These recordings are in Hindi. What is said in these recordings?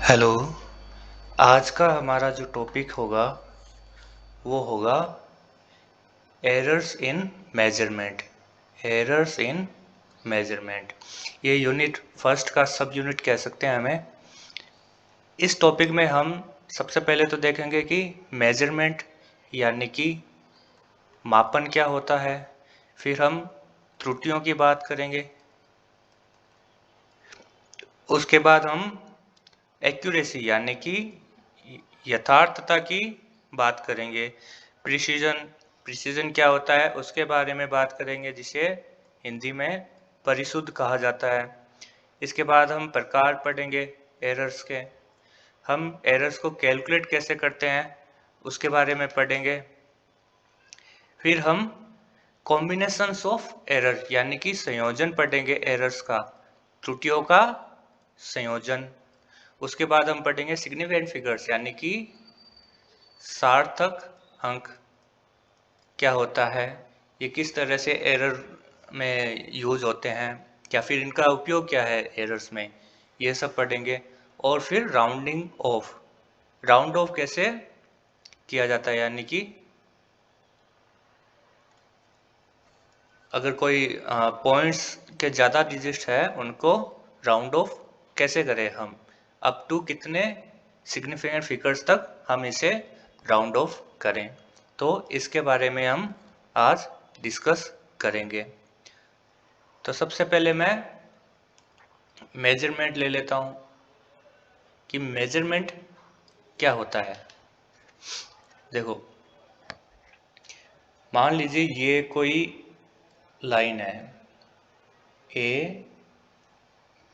हेलो। आज का हमारा जो टॉपिक होगा वो होगा errors in measurement. Errors in measurement, ये यूनिट फर्स्ट का सब यूनिट कह सकते हैं हमें। इस टॉपिक में हम सबसे पहले तो देखेंगे कि मेजरमेंट यानी कि मापन क्या होता है। फिर हम त्रुटियों की बात करेंगे। उसके बाद हम एक्यूरेसी यानी कि यथार्थता की बात करेंगे। प्रिसीजन, प्रिसीजन क्या होता है उसके बारे में बात करेंगे, जिसे हिंदी में परिशुद्ध कहा जाता है। इसके बाद हम प्रकार पढ़ेंगे एरर्स के। हम एरर्स को कैलकुलेट कैसे करते हैं उसके बारे में पढ़ेंगे। फिर हम कॉम्बिनेशंस ऑफ एरर यानी कि संयोजन पढ़ेंगे एरर्स का, त्रुटियों का संयोजन। उसके बाद हम पढ़ेंगे सिग्निफिकेंट फिगर्स यानी कि सार्थक अंक क्या होता है, ये किस तरह से एरर में यूज होते हैं, या फिर इनका उपयोग क्या है एरर्स में, ये सब पढ़ेंगे। और फिर राउंडिंग ऑफ, राउंड ऑफ कैसे किया जाता है, यानी कि अगर कोई पॉइंट्स के ज़्यादा डिजिट्स है उनको राउंड ऑफ कैसे करें हम, अप टू कितने सिग्निफिकेंट फिगर्स तक हम इसे राउंड ऑफ करें। तो इसके बारे में हम आज डिस्कस करेंगे। तो सबसे पहले मैं मेजरमेंट ले लेता हूँ कि मेजरमेंट क्या होता है। देखो, मान लीजिए ये कोई लाइन है ए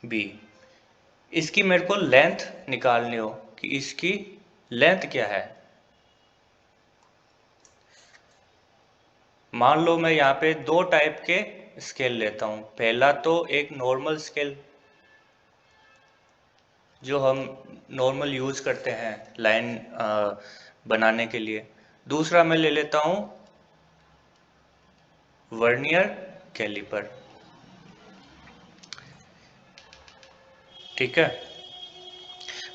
बी, इसकी मेरे को लेंथ निकालनी हो कि इसकी लेंथ क्या है। मान लो मैं यहाँ पे दो टाइप के स्केल लेता हूँ। पहला तो एक नॉर्मल स्केल जो हम नॉर्मल यूज करते हैं लाइन बनाने के लिए। दूसरा मैं ले लेता हूँ वर्नियर कैलिपर। ठीक है,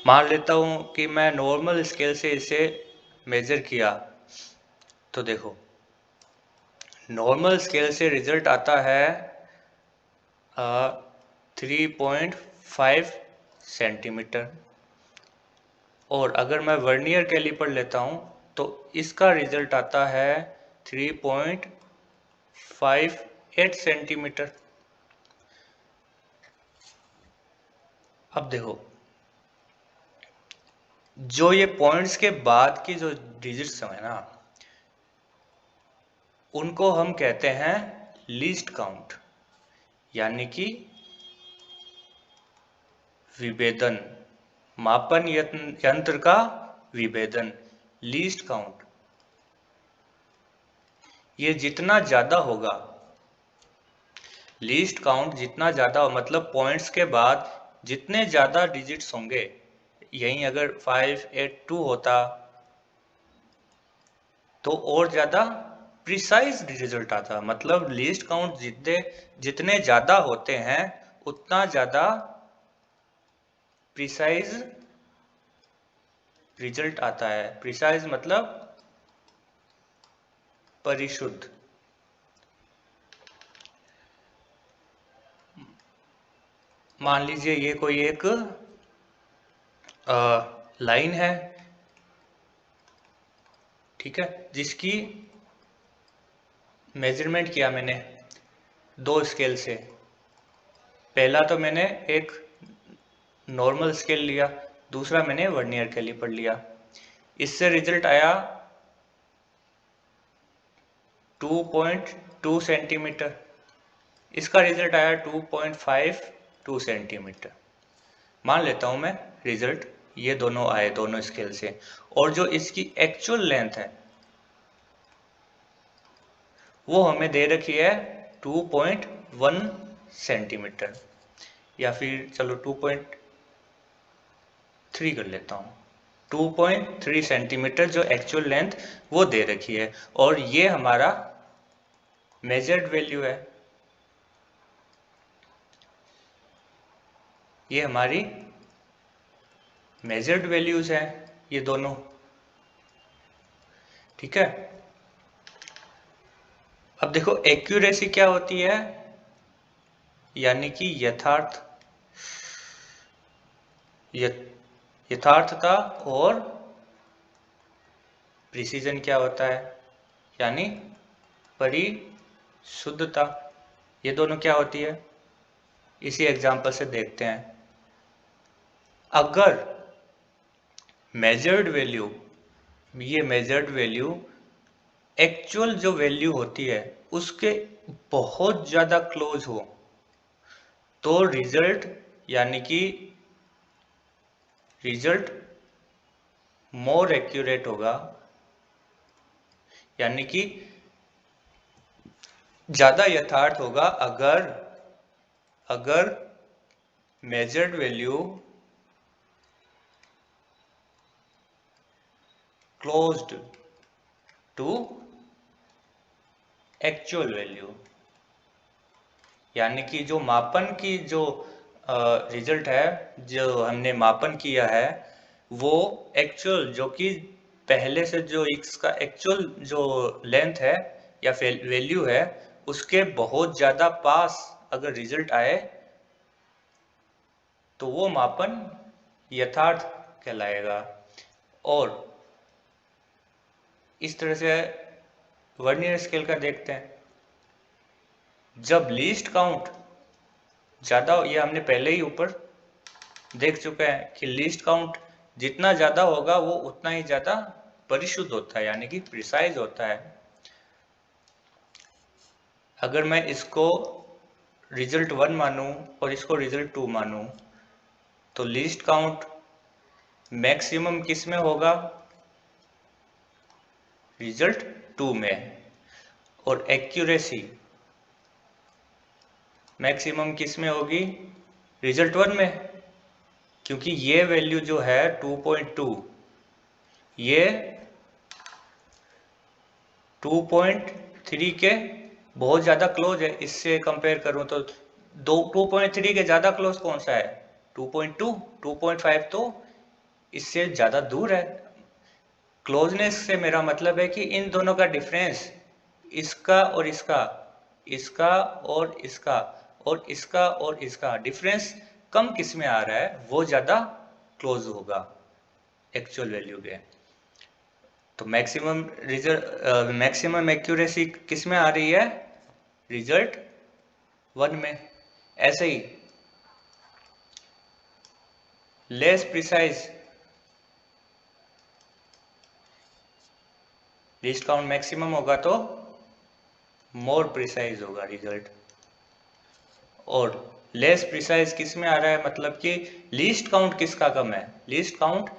मान लेता हूँ कि मैं नॉर्मल स्केल से इसे मेजर किया, तो देखो नॉर्मल स्केल से रिजल्ट आता है 3.5 सेंटीमीटर। और अगर मैं वर्नियर कैलिपर लेता हूँ तो इसका रिजल्ट आता है 3.58 सेंटीमीटर। अब देखो, जो ये पॉइंट्स के बाद की जो डिजिट्स है ना, उनको हम कहते हैं लीस्ट काउंट यानी कि विभेदन, मापन यंत्र का विभेदन, लीस्ट काउंट। ये जितना ज्यादा होगा, लीस्ट काउंट जितना ज्यादा हो, मतलब पॉइंट्स के बाद जितने ज्यादा डिजिट्स होंगे, यहीं अगर 582 होता तो और ज्यादा प्रिसाइज रिजल्ट आता। मतलब लीस्ट काउंट जितने जितने ज्यादा होते हैं उतना ज्यादा प्रिसाइज रिजल्ट आता है। प्रिसाइज मतलब परिशुद्ध। मान लीजिए ये कोई एक लाइन है, ठीक है, जिसकी मेजरमेंट किया मैंने दो स्केल से। पहला तो मैंने एक नॉर्मल स्केल लिया, दूसरा मैंने वर्नियर कैलिपर लिया। इससे रिजल्ट आया 2.2 सेंटीमीटर, इसका रिजल्ट आया 2.52 सेंटीमीटर। मान लेता हूं मैं रिजल्ट ये दोनों आए दोनों स्केल से। और जो इसकी एक्चुअल लेंथ है वो हमें दे रखी है 2.1 सेंटीमीटर, या फिर चलो 2.3 कर लेता हूँ। 2.3 सेंटीमीटर जो एक्चुअल लेंथ वो दे रखी है, और ये हमारा मेजर्ड वैल्यू है। ये हमारी मेजर्ड वैल्यूज हैं ये दोनों, ठीक है। अब देखो एक्यूरेसी क्या होती है, यानी कि यथार्थता, और प्रिसीजन क्या होता है, यानी परिशुद्धता। ये दोनों क्या होती है, इसी एग्जांपल से देखते हैं। अगर मेजर्ड वैल्यू, ये मेजर्ड वैल्यू एक्चुअल जो वैल्यू होती है उसके बहुत ज़्यादा क्लोज हो, तो रिजल्ट, यानी कि रिजल्ट मोर एक्यूरेट होगा, यानी कि ज़्यादा यथार्थ होगा अगर measured value closed to actual value, यानी कि जो मापन की जो रिजल्ट है, जो हमने मापन किया है, वो एक्चुअल, जो कि पहले से जो x का एक्चुअल जो लेंथ है या वैल्यू है उसके बहुत ज़्यादा पास अगर रिजल्ट आए तो वो मापन यथार्थ कहलाएगा। और इस तरह से वर्नियर स्केल का देखते हैं, जब लीस्ट काउंट ज़्यादा, ये हमने पहले ही ऊपर देख चुके हैं कि लीस्ट काउंट जितना ज़्यादा होगा वो उतना ही ज़्यादा परिशुद्ध होता है, यानी कि प्रिसाइज होता है। अगर मैं इसको रिजल्ट 1 मानूं और इसको रिजल्ट 2 मानूं, तो लीस्ट काउंट मैक्सिमम किस में होगा, रिजल्ट 2 में, और एक्यूरेसी मैक्सिमम किस में होगी, रिजल्ट 1 में, क्योंकि ये वैल्यू जो है 2.2 ये 2.3 के बहुत ज़्यादा क्लोज है। इससे कंपेयर करूं तो 2.3 के ज़्यादा क्लोज कौन सा है, 2.2, 2.5 तो इससे ज़्यादा दूर है। क्लोजनेस से मेरा मतलब है कि इन दोनों का डिफरेंस, इसका और इसका, इसका और इसका, और इसका और इसका डिफरेंस कम किस में आ रहा है, वो ज़्यादा क्लोज होगा एक्चुअल वैल्यू के। तो मैक्सिमम एक्यूरेसी किस में आ रही है, रिजल्ट 1 में। ऐसे ही less precise, least count maximum होगा तो मोर प्रिसाइज होगा रिजल्ट, और लेस प्रिसाइज किस में आ रहा है, मतलब कि लीस्ट काउंट किसका कम है, लीस्ट काउंट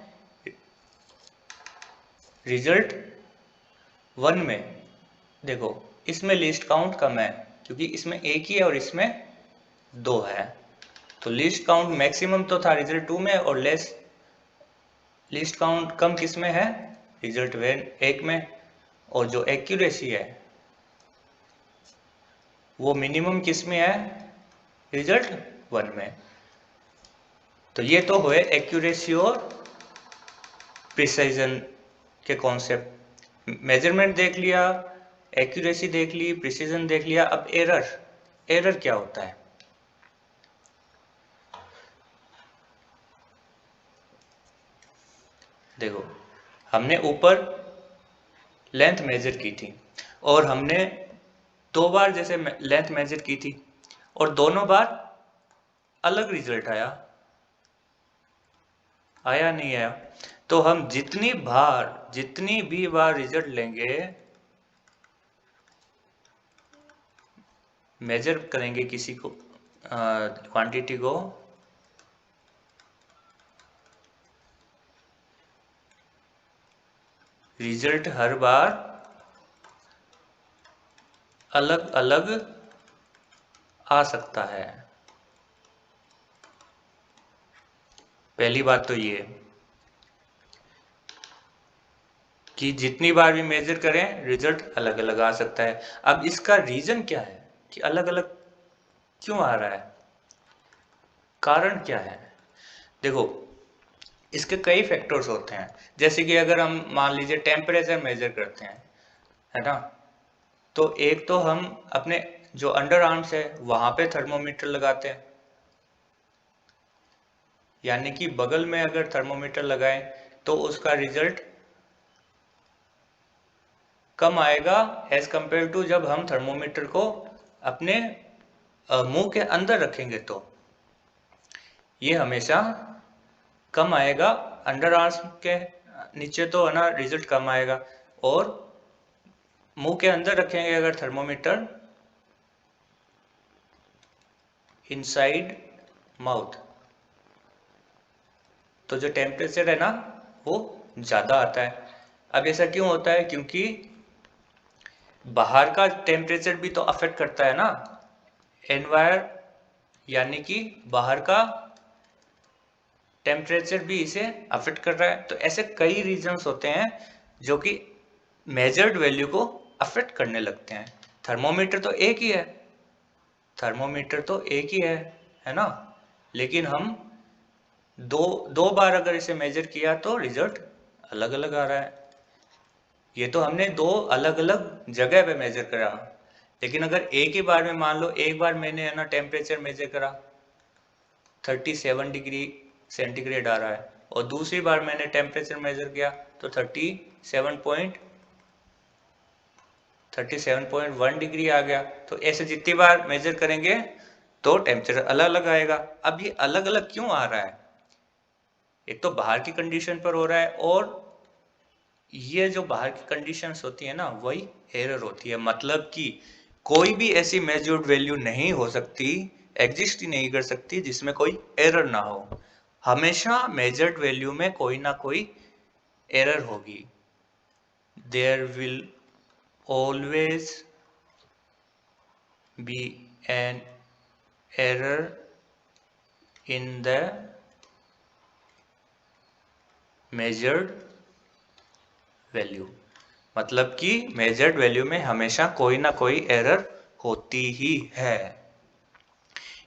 रिजल्ट 1 में। देखो इसमें लीस्ट काउंट कम है क्योंकि इसमें एक ही है और इसमें 2 है, तो लीस्ट काउंट मैक्सिमम तो था रिजल्ट 2 में, और लीस्ट काउंट कम किस में है, रिजल्ट 1 में, और जो एक्यूरेसी है वो मिनिमम किस में है, रिजल्ट 1 में। तो ये तो हुए एक्यूरेसी और प्रिसाइजन के कॉन्सेप्ट। मेजरमेंट देख लिया, एक्यूरेसी देख ली, प्रिसीजन देख लिया। अब एरर क्या होता है, देखो हमने ऊपर लेंथ मेजर की थी और हमने 2 बार जैसे लेंथ मेजर की थी और दोनों बार अलग रिजल्ट आया नहीं आया, तो हम जितनी भी बार रिजल्ट लेंगे, मेजर करेंगे किसी को क्वांटिटी को, रिजल्ट हर बार अलग अलग आ सकता है। पहली बात तो ये कि जितनी बार भी मेजर करें रिजल्ट अलग अलग आ सकता है। अब इसका रीजन क्या है कि अलग अलग क्यों आ रहा है, कारण क्या है। देखो इसके कई फैक्टर्स होते हैं, जैसे कि अगर हम मान लीजिए टेम्परेचर मेजर करते हैं, है ना, तो एक तो हम अपने जो अंडर आर्म्स है वहां पे थर्मोमीटर लगाते हैं, यानी कि बगल में अगर थर्मोमीटर लगाएं तो उसका रिजल्ट कम आएगा एज कंपेयर टू जब हम थर्मोमीटर को अपने मुंह के अंदर रखेंगे तो ये हमेशा कम आएगा। अंडर आर्म्स के नीचे तो है ना रिजल्ट कम आएगा, और मुंह के अंदर रखेंगे अगर थर्मोमीटर, इनसाइड माउथ, तो जो टेम्परेचर है ना वो ज़्यादा आता है। अब ऐसा क्यों होता है? क्योंकि बाहर का टेम्परेचर भी तो अफेक्ट करता है ना, एनवायर यानी कि बाहर का टेम्परेचर भी इसे अफेक्ट कर रहा है। तो ऐसे कई रीजंस होते हैं जो कि मेजर्ड वैल्यू को अफेक्ट करने लगते हैं। थर्मोमीटर तो एक ही है, थर्मोमीटर तो एक ही है ना, लेकिन हम दो बार अगर इसे मेजर किया तो रिजल्ट अलग अलग आ रहा है। ये तो हमने दो अलग अलग जगह पे मेजर करा, लेकिन अगर एक ही बार में मान लो एक बार मैंने है ना टेम्परेचर मेजर करा 37 डिग्री सेंटीग्रेड आ रहा है, और दूसरी बार मैंने टेम्परेचर मेजर किया तो 37.1 डिग्री आ गया। तो ऐसे जितनी बार मेजर करेंगे तो टेम्परेचर अलग अलग आएगा। अब ये अलग अलग क्यों आ रहा है? एक तो बाहर की कंडीशन पर हो रहा है, और ये जो बाहर की कंडीशंस होती है ना वही एरर होती है। मतलब कि कोई भी ऐसी मेजर्ड वैल्यू नहीं हो सकती, एग्जिस्ट ही नहीं कर सकती जिसमें कोई एरर ना हो। हमेशा मेजर्ड वैल्यू में कोई ना कोई एरर होगी। There will always be an error in the measured value. मतलब कि मेजर्ड वैल्यू में हमेशा कोई ना कोई एरर होती ही है।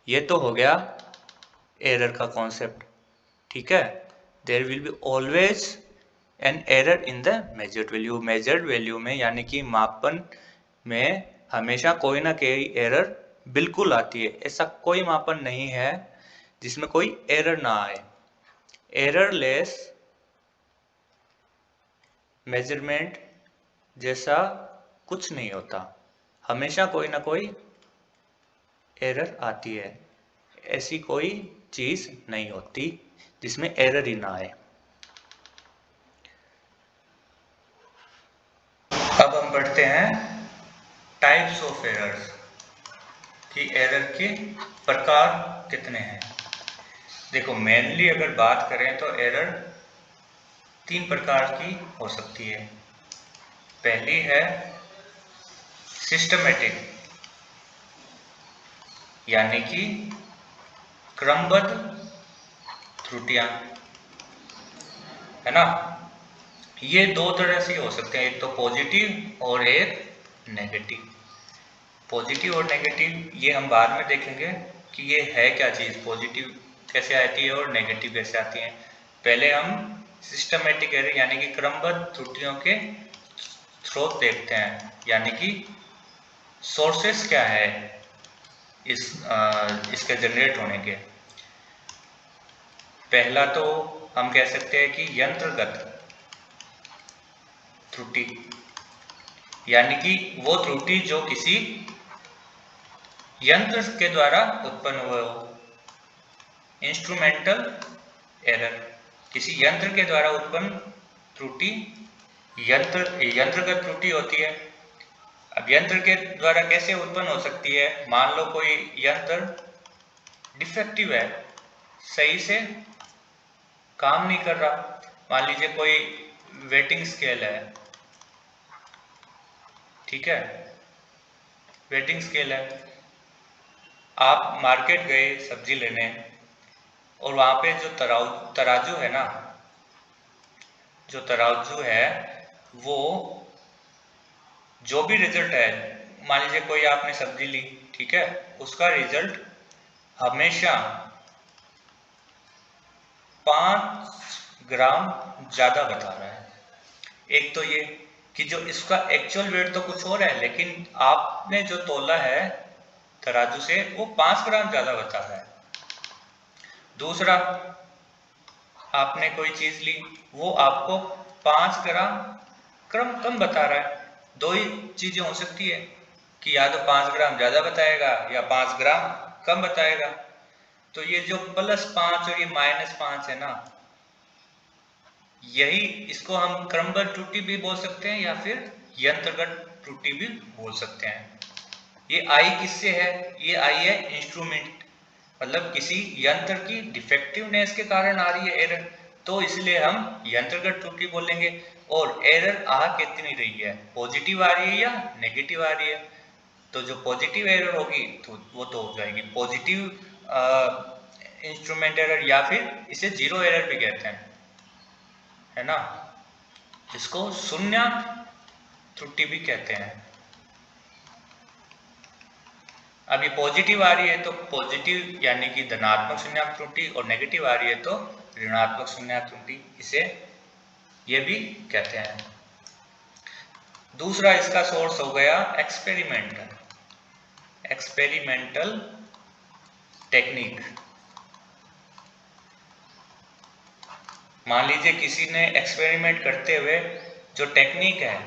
ये तो हो गया एरर का कॉन्सेप्ट, ठीक है। There will be always an error in the measured value. Measured value में यानी कि मापन में हमेशा कोई ना कोई एरर बिल्कुल आती है। ऐसा कोई मापन नहीं है जिसमें कोई एरर ना आए। एररलेस मेजरमेंट जैसा कुछ नहीं होता, हमेशा कोई ना कोई एरर आती है। ऐसी कोई चीज नहीं होती जिसमें एरर ही ना आए। अब हम बढ़ते हैं टाइप्स ऑफ एरर्स, कि एरर के प्रकार कितने हैं। देखो मेनली अगर बात करें तो एरर तीन प्रकार की हो सकती है। पहली है सिस्टमेटिक, यानी कि क्रमबद्ध त्रुटियां, है ना। ये दो तरह से हो सकते हैं, एक तो पॉजिटिव और एक नेगेटिव। पॉजिटिव और नेगेटिव ये हम बाद में देखेंगे कि ये है क्या चीज़, पॉजिटिव कैसे आती है और नेगेटिव कैसे आती है। पहले हम सिस्टमेटिक एरर यानी कि क्रमबद्ध त्रुटियों के स्रोत देखते हैं, यानी कि सोर्सेस क्या है इसके जनरेट होने के। पहला तो हम कह सकते हैं कि यंत्रगत त्रुटि, यानी कि वो त्रुटि जो किसी यंत्र के द्वारा उत्पन्न हुए हो। इंस्ट्रूमेंटल एरर, किसी यंत्र के द्वारा उत्पन्न त्रुटि यंत्रगत त्रुटि होती है। अब यंत्र के द्वारा कैसे उत्पन्न हो सकती है? मान लो कोई यंत्र डिफेक्टिव है, सही से काम नहीं कर रहा। मान लीजिए कोई वेटिंग स्केल है, ठीक है, वेटिंग स्केल है। आप मार्केट गए सब्जी लेने, और वहां पे जो तराजू है ना, जो तराजू है वो जो भी रिजल्ट है, मान लीजिए कोई आपने सब्जी ली, ठीक है, उसका रिजल्ट हमेशा 5 ग्राम ज़्यादा बता रहा है। एक तो ये कि जो इसका एक्चुअल वेट तो कुछ और है, लेकिन आपने जो तोला है तराजू से वो 5 ग्राम ज़्यादा बता रहा है। दूसरा, आपने कोई चीज़ ली, वो आपको 5 ग्राम कम बता रहा है। दो ही चीज़ें हो सकती है कि या तो 5 ग्राम ज़्यादा बताएगा या 5 ग्राम कम बताएगा। तो ये जो +5 और ये -5 है ना, यही इसको हम क्रमबद्ध त्रुटि भी बोल सकते हैं या फिर यंत्रगत त्रुटि भी बोल सकते हैं। ये आई किससे है? ये आई है इंस्ट्रूमेंट, मतलब किसी यंत्र की डिफेक्टिवनेस के कारण आ रही है एरर, तो इसलिए हम यंत्रगत त्रुटि बोलेंगे। और एरर आ कितनी रही है, पॉजिटिव आ रही है या नेगेटिव आ रही है? तो जो पॉजिटिव एरर होगी तो वो तो हो जाएगी पॉजिटिव इंस्ट्रूमेंट एरर, या फिर इसे जीरो एरर भी कहते हैं, है ना, इसको शून्य त्रुटि भी कहते हैं। अब ये पॉजिटिव आ रही है तो पॉजिटिव यानी कि धनात्मक शून्य त्रुटि, और नेगेटिव आ रही है तो ऋणात्मक शून्य त्रुटि, इसे ये भी कहते हैं। दूसरा इसका सोर्स हो गया एक्सपेरिमेंटल टेक्निक। मान लीजिए किसी ने एक्सपेरिमेंट करते हुए जो टेक्निक है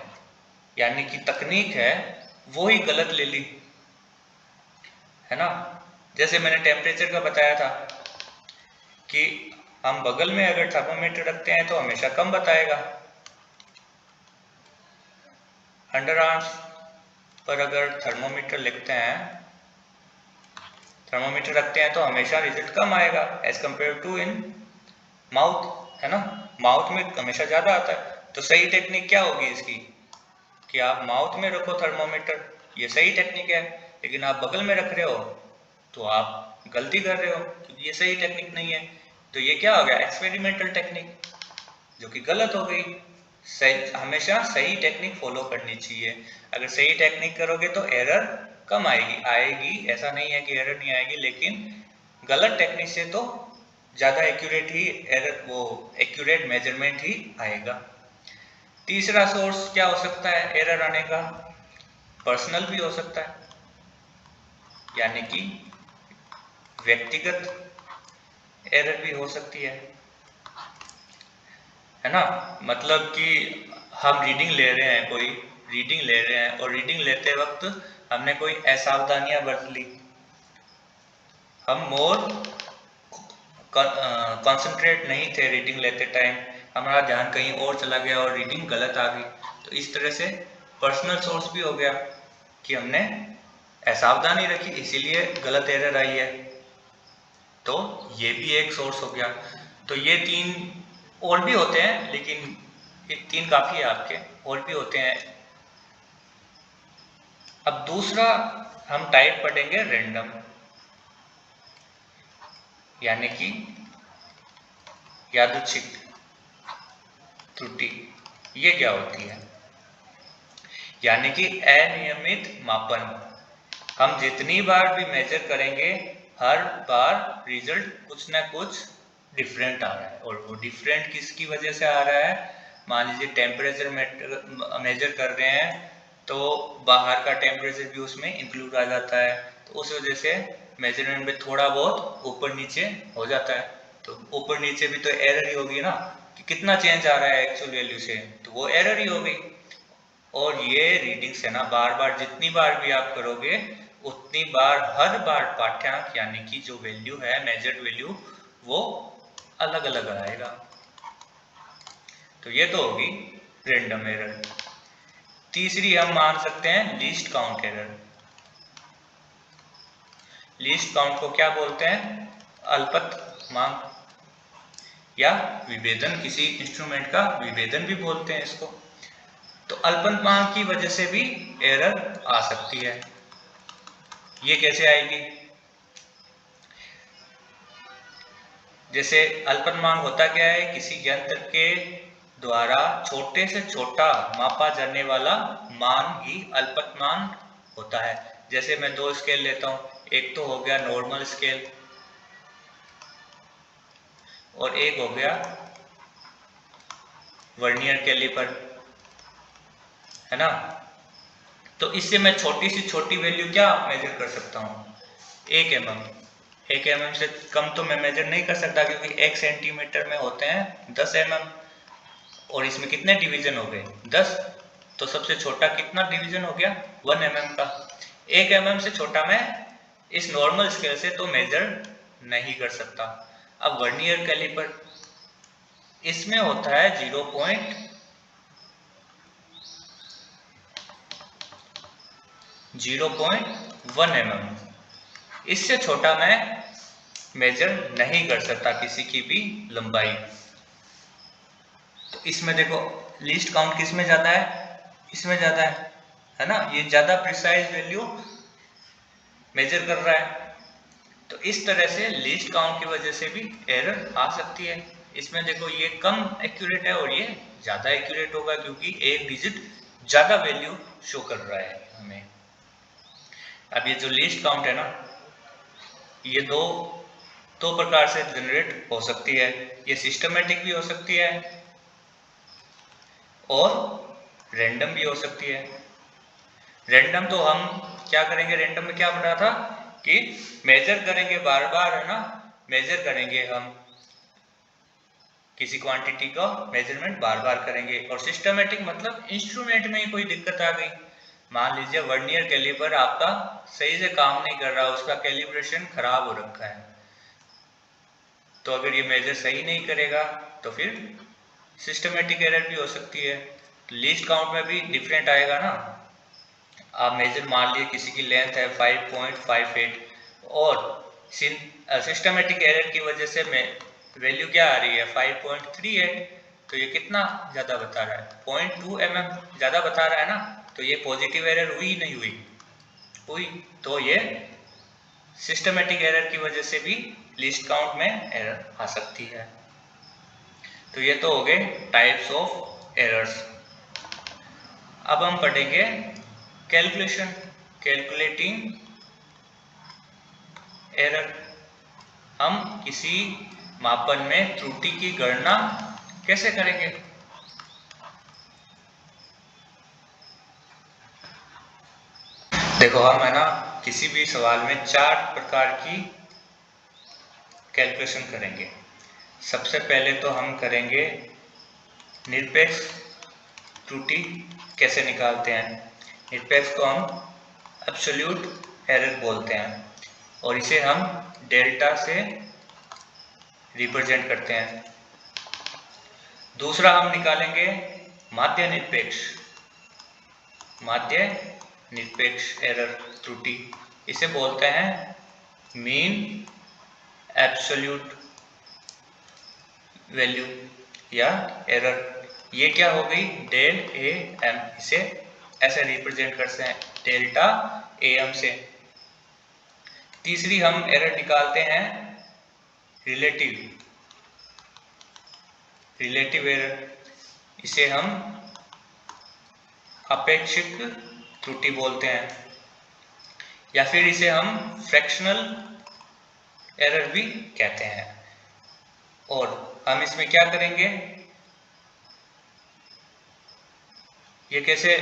यानी कि तकनीक है वो ही गलत ले ली, है ना। जैसे मैंने टेम्परेचर का बताया था कि हम बगल में अगर थर्मोमीटर रखते हैं तो हमेशा कम बताएगा, अंडर आर्म्स पर अगर थर्मोमीटर रखते हैं तो हमेशा रिजल्ट कम आएगा as compare to in mouth, है ना। माउथ में हमेशा ज्यादा आता है। तो सही टेक्निक क्या होगी इसकी कि आप माउथ में रखो थर्मोमीटर, ये सही टेक्निक है। लेकिन आप बगल में रख रहे हो तो आप गलती कर रहे हो, क्योंकि ये सही टेक्निक नहीं है। तो ये क्या हो गया, एक्सपेरिमेंटल टेक्निक, जो कि गलत हो गई। सही, हमेशा सही टेक्निक फॉलो करनी चाहिए। अगर सही टेक्निक करोगे तो एरर कम आएगी, ऐसा नहीं है कि एरर नहीं आएगी, लेकिन गलत टेक्निक से तो ज्यादा एक्यूरेट ही एरर, वो एक्यूरेट मेजरमेंट ही आएगा। तीसरा सोर्स क्या हो सकता है एरर आने का? पर्सनल भी हो सकता है, यानी कि व्यक्तिगत एरर भी हो सकती है ना। मतलब कि हम रीडिंग ले रहे हैं, कोई रीडिंग ले रहे हैं और रीडिंग लेते वक्त हमने कोई असावधानियां बरत ली, हम मोर कंसंट्रेट नहीं थे रीडिंग लेते टाइम, हमारा ध्यान कहीं और चला गया और रीडिंग गलत आ गई। तो इस तरह से पर्सनल सोर्स भी हो गया कि हमने असावधानी रखी इसीलिए गलत एरर आई है, तो ये भी एक सोर्स हो गया। तो ये 3 और भी होते हैं, लेकिन ये 3 काफी है आपके, और भी होते हैं। अब दूसरा हम टाइप पढ़ेंगे रैंडम, यानी कि यादृच्छिक त्रुटि। ये क्या होती है? यानी कि अनियमित मापन। हम जितनी बार भी मेजर करेंगे हर बार रिजल्ट कुछ ना कुछ डिफरेंट आ रहा है, और वो डिफरेंट किसकी वजह से आ रहा है? मान लीजिए टेम्परेचर मेजर कर रहे हैं तो बाहर का टेम्परेचर भी उसमें इंक्लूड आ जाता है, तो उस वजह से मेजरमेंट में थोड़ा बहुत ऊपर नीचे हो जाता है। तो ऊपर नीचे भी तो एरर ही होगी ना, कि कितना चेंज आ रहा है एक्चुअल वैल्यू से, तो वो एरर ही हो गई। और ये रीडिंग से ना बार बार जितनी बार भी आप करोगे उतनी बार हर बार पाठ्यांक यानी कि जो वैल्यू है मेजर्ड वैल्यू वो अलग अलग आएगा। तो ये तो होगी रैंडम एरर। तीसरी हम मान सकते हैं least count error. Least count को क्या बोलते हैं? अल्पतमांक या विभेदन, किसी इंस्ट्रूमेंट का विभेदन भी बोलते हैं इसको। तो अल्पतमांक की वजह से भी एरर आ सकती है। ये कैसे आएगी? जैसे अल्पतमांक होता क्या है? किसी यंत्र के द्वारा छोटे से छोटा मापा जाने वाला मान ही अल्पतमांक होता है। जैसे मैं 2 स्केल लेता हूं, एक तो हो गया नॉर्मल स्केल और एक हो गया वर्नियर कैलिपर, है ना। तो इससे मैं छोटी से छोटी वैल्यू क्या मेजर कर सकता हूँ, 1 mm। 1 mm से कम तो मैं मेजर नहीं कर सकता क्योंकि 1 सेंटीमीटर में होते हैं 10 mm, और इसमें कितने डिवीजन हो गए, 10। तो सबसे छोटा कितना डिवीजन हो गया, 1 mm का। 1 mm से छोटा मैं इस नॉर्मल स्केल से तो मेजर नहीं कर सकता। अब वर्नियर कैलिपर इसमें होता है 0.1 mm। इससे छोटा मैं मेजर नहीं कर सकता किसी की भी लंबाई। तो इसमें देखो लीस्ट काउंट किस में ज्यादा है, इसमें ज्यादा है ना, ये ज्यादा प्रिसाइज वैल्यू मेजर कर रहा है। तो इस तरह से लीस्ट काउंट की वजह से भी एरर आ सकती है। इसमें देखो ये कम एक्यूरेट है और ये ज्यादा एक्यूरेट होगा क्योंकि एक डिजिट ज्यादा वैल्यू शो कर रहा है हमें। अब ये जो लीस्ट काउंट है ना, ये दो प्रकार से जनरेट हो सकती है। ये सिस्टमेटिक भी हो सकती है और रैंडम भी हो सकती है। रैंडम तो हम क्या करेंगे, रैंडम में क्या पढ़ा था कि मेजर करेंगे बार बार, है ना, मेजर करेंगे हम किसी क्वांटिटी का मेजरमेंट बार बार करेंगे। और सिस्टमेटिक मतलब इंस्ट्रूमेंट में ही कोई दिक्कत आ गई, मान लीजिए वर्नियर कैलिपर आपका सही से काम नहीं कर रहा, उसका कैलिब्रेशन खराब हो रखा है, तो अगर ये मेजर सही नहीं करेगा तो फिर सिस्टमेटिक एरर भी हो सकती है। तो लीस्ट काउंट में भी डिफरेंट आएगा ना। आप मेजर मान लिए किसी की लेंथ है 5.58 और सिस्टमेटिक एरर की वजह से वैल्यू क्या आ रही है 5.38, तो ये कितना ज्यादा बता रहा है, 0.2 mm ज्यादा बता रहा है ना। तो ये पॉजिटिव एरर हुई नहीं हुई, तो ये सिस्टमेटिक एरर की वजह से भी लिस्ट काउंट में एरर आ सकती है। तो ये तो हो गए टाइप्स ऑफ एरर्स। अब हम पढ़ेंगे कैलकुलेशन, कैलकुलेटिंग एरर। हम किसी मापन में त्रुटि की गणना कैसे करेंगे। देखो हम, है ना, किसी भी सवाल में 4 प्रकार की कैलकुलेशन करेंगे। सबसे पहले तो हम करेंगे निरपेक्ष त्रुटि कैसे निकालते हैं। निरपेक्ष को हम एब्सोल्यूट एरर बोलते हैं और इसे हम डेल्टा से रिप्रेजेंट करते हैं। दूसरा हम निकालेंगे माध्य निरपेक्ष, माध्य निरपेक्ष एरर त्रुटि, इसे बोलते हैं मीन एब्सोल्यूट वैल्यू या एरर। ये क्या हो गई, डेल ए एम, इसे ऐसे रिप्रेजेंट करते हैं डेल्टा ए एम से। तीसरी हम एरर निकालते हैं रिलेटिव एरर, इसे हम अपेक्षिक त्रुटि बोलते हैं, या फिर इसे हम फ्रैक्शनल एरर भी कहते हैं। और हम इसमें क्या करेंगे, ये कैसे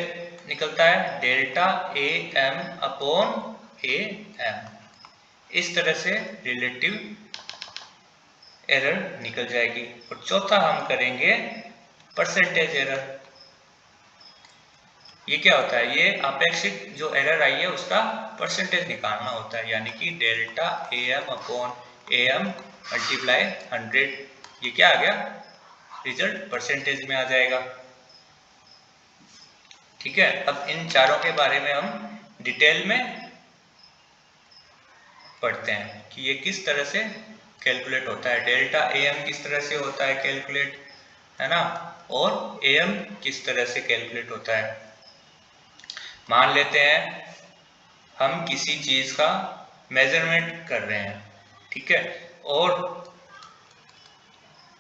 निकलता है, delta A M upon A M, इस तरह से रिलेटिव एरर निकल जाएगी। और चौथा हम करेंगे परसेंटेज एरर। ये क्या होता है, ये अपेक्षित जो एरर आई है उसका परसेंटेज निकालना होता है, यानी कि delta A M upon A M multiply 100, ये क्या आ गया, रिजल्ट परसेंटेज में आ जाएगा। ठीक है, अब इन चारों के बारे में हम डिटेल में पढ़ते हैं कि ये किस तरह से कैलकुलेट होता है। डेल्टा ए एम किस तरह से होता है कैलकुलेट, है ना, और ए एम किस तरह से कैलकुलेट होता है। मान लेते हैं हम किसी चीज का मेजरमेंट कर रहे हैं, ठीक है, और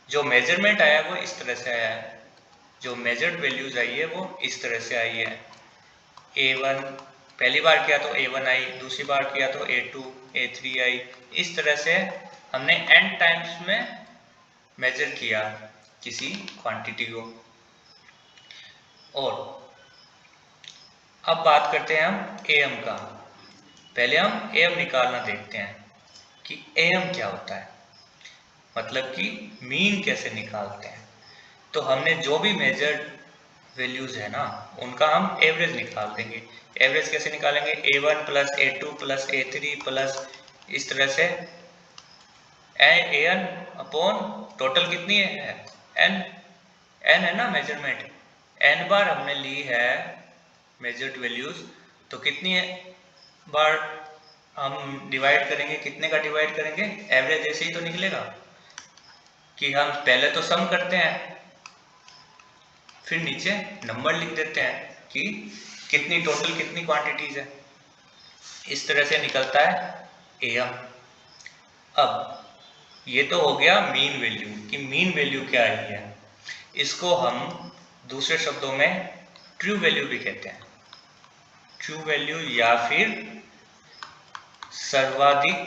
जो मेजरमेंट आया वो इस तरह से आया है, जो मेजर्ड वैल्यूज आई है वो इस तरह से आई है। A1 पहली बार किया तो A1 आई, दूसरी बार किया तो A2, A3 आई। इस तरह से हमने n टाइम्स में मेजर किया किसी क्वांटिटी को। और अब बात करते हैं हम AM का। पहले हम AM निकालना देखते हैं कि AM क्या होता है, मतलब कि मीन कैसे निकालते हैं। तो हमने जो भी मेजर्ड वैल्यूज है ना, उनका हम एवरेज निकाल देंगे। एवरेज कैसे निकालेंगे? A1 plus A2 plus A3 plus इस तरह से AN अपॉन टोटल कितनी है? N है ना मेजरमेंट, N बार हमने ली है मेजर्ड वैल्यूज, तो कितनी है बार हम डिवाइड करेंगे, कितने का डिवाइड करेंगे? एवरेज ऐसे ही तो निकलेगा कि हम पहले तो सम करते हैं, फिर नीचे नंबर लिख देते हैं कि कितनी टोटल कितनी क्वांटिटीज है। इस तरह से निकलता है AM। अब ये तो हो गया मीन वैल्यू कि मीन वैल्यू क्या आई है। इसको हम दूसरे शब्दों में ट्रू वैल्यू भी कहते हैं, ट्रू वैल्यू या फिर सर्वाधिक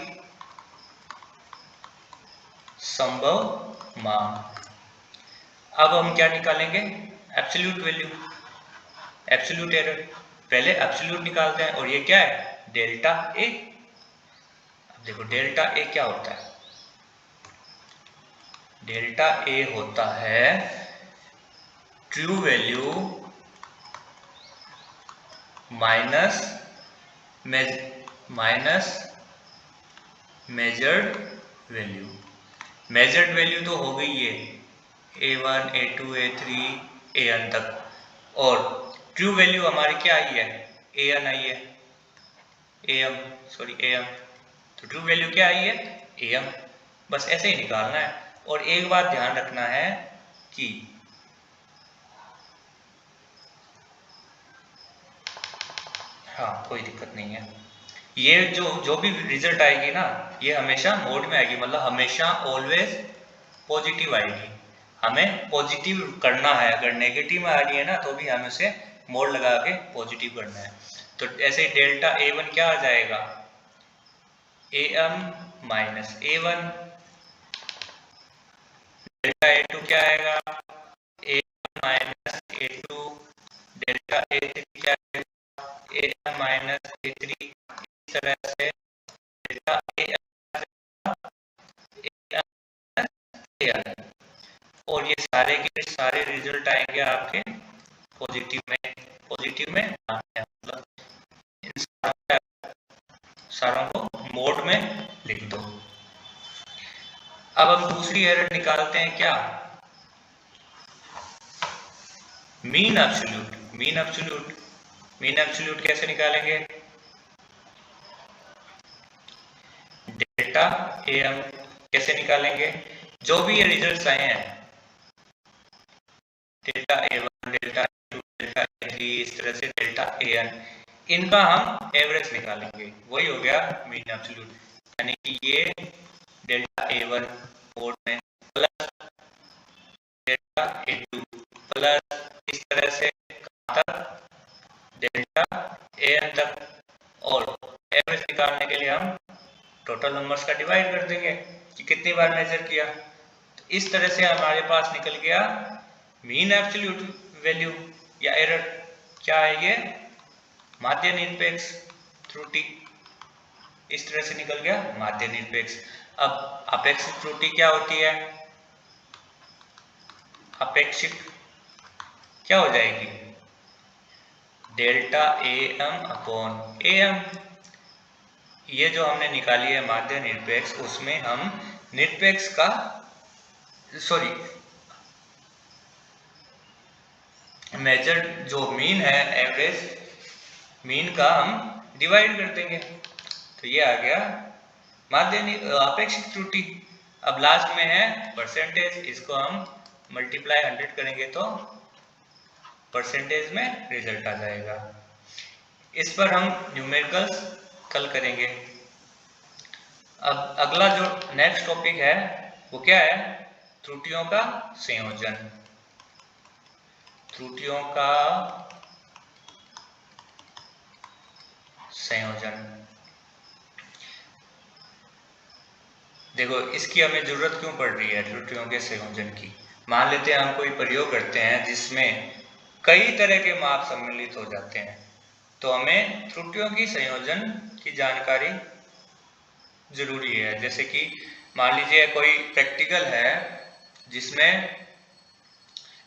संभव मान। अब हम क्या निकालेंगे? Absolute value, absolute error. पहले एब्सोल्यूट निकालते हैं, और ये क्या है? डेल्टा ए। अब देखो डेल्टा ए क्या होता है? डेल्टा ए होता है true value minus measured value. Measured value तो हो गई है A1 A2 A3 AN तक, और ट्रू वैल्यू हमारी क्या आई है? AN आई है, AM तो ट्रू वैल्यू क्या आई है? AM। बस ऐसे ही निकालना है। और एक बात ध्यान रखना है कि हाँ, कोई दिक्कत नहीं है, ये जो भी रिजल्ट आएगी ना, ये हमेशा मोड में आएगी, मतलब हमेशा ऑलवेज पॉजिटिव आएगी। हमें पॉजिटिव करना है, अगर नेगेटिव में आ रही है ना तो भी हमें उसे मोड लगा के पॉजिटिव करना है। तो ऐसे ही डेल्टा A1 क्या आ जाएगा? AM minus A1। Delta A2 क्या आएगा? AM minus A2। Delta A3 क्या आएगा? AM minus A3। इस तरह से डेल्टा और ये सारे के सारे रिजल्ट आएंगे आपके पॉजिटिव में मतलब इन सारों को मोड में लिख दो। अब हम दूसरी एरर निकालते हैं, क्या? मीन एब्सोल्यूट कैसे निकालेंगे? डेल्टा AM कैसे निकालेंगे? जो भी ये रिजल्ट्स आए हैं, delta A1 delta A2 delta A3 इस तरह से डेल्टा AN, इनका हम एवरेज निकालेंगे। वही हो गया मीन एब्सोल्यूट, यानी कि ये डेल्टा A1 मोड में प्लस डेल्टा A2 प्लस इस तरह से डेल्टा AN तक, और एवरेज निकालने के लिए हम टोटल नंबर्स का डिवाइड कर देंगे कि कितनी बार मेजर किया। तो इस तरह से हमारे पास निकल गया मीन एब्सोल्यूट वैल्यू या एरर। क्या है ये? माध्य निरपेक्ष त्रुटि। इस तरह से निकल गया माध्य निरपेक्ष। अब अपेक्षित त्रुटि क्या होती है? अपेक्षित क्या हो जाएगी? Delta AM upon AM। ये जो हमने निकाली है माध्य निरपेक्ष, उसमें हम निरपेक्ष का मेजर्ड जो मीन है, एवरेज मीन का हम डिवाइड कर देंगे, तो ये आ गया माध्य अपेक्षित त्रुटि। अब लास्ट में है परसेंटेज, इसको हम मल्टीप्लाई 100 करेंगे तो परसेंटेज में रिजल्ट आ जाएगा। इस पर हम न्यूमेरिकल्स कल करेंगे। अब अगला जो नेक्स्ट टॉपिक है वो क्या है? त्रुटियों का संयोजन। त्रुटियों का संयोजन, देखो इसकी हमें जरूरत क्यों पड़ रही है त्रुटियों के संयोजन की। मान लेते हैं हम कोई प्रयोग करते हैं जिसमें कई तरह के माप सम्मिलित हो जाते हैं, तो हमें त्रुटियों की संयोजन की जानकारी जरूरी है। जैसे कि मान लीजिए कोई प्रैक्टिकल है जिसमें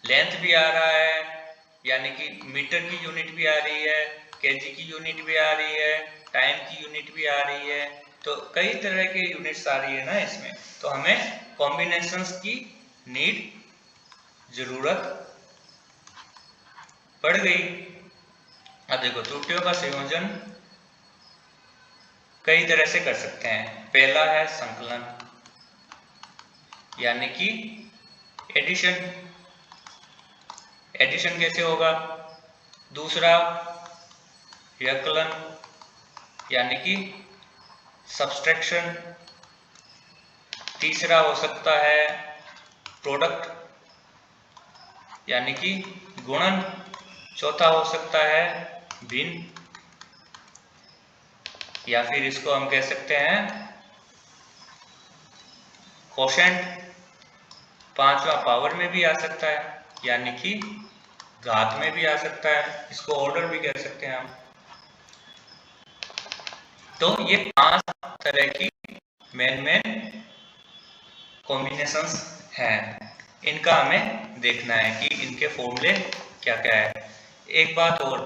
लेंथ भी आ रहा है, यानी कि मीटर की यूनिट भी आ रही है, केजी की यूनिट भी आ रही है, टाइम की यूनिट भी आ रही है, तो कई तरह के यूनिट्स आ रही है ना इसमें, तो हमें कॉम्बिनेशंस की जरूरत पड़ गई। अब देखो त्रुटियों का संयोजन कई तरह से कर सकते हैं। पहला है संकलन, यानी कि एडिशन। एडिशन कैसे होगा? दूसरा व्यवकलन, यानी कि सब्सट्रैक्शन। तीसरा हो सकता है प्रोडक्ट, यानी कि गुणन। चौथा हो सकता है भिन्न, या फिर इसको हम कह सकते हैं कोशेंट। पांचवा पावर में भी आ सकता है, यानी कि घात में भी आ सकता है, इसको ऑर्डर भी कह सकते हैं हम। तो ये 5 तरह की मेन कॉम्बिनेशंस हैं, इनका हमें देखना है कि इनके फॉर्मूले क्या क्या है। एक बात और,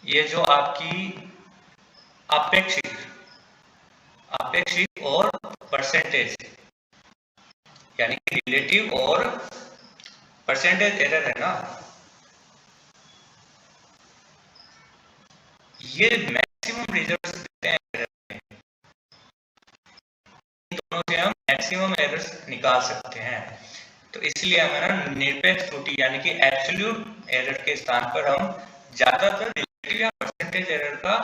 ये जो आपकी अपेक्षित और परसेंटेज, यानी कि रिलेटिव और परसेंटेज एरर है ना, ये मैक्सिमम रिजल्ट्स देते हैं एरर में। इन दोनों से हम मैक्सिमम एरर्स निकाल सकते हैं। तो इसलिए हमें ना निरपेक्ष त्रुटि यानी कि एब्सोल्यूट एरर के स्थान पर हम ज्यादातर रिलेटिव या परसेंटेज एरर का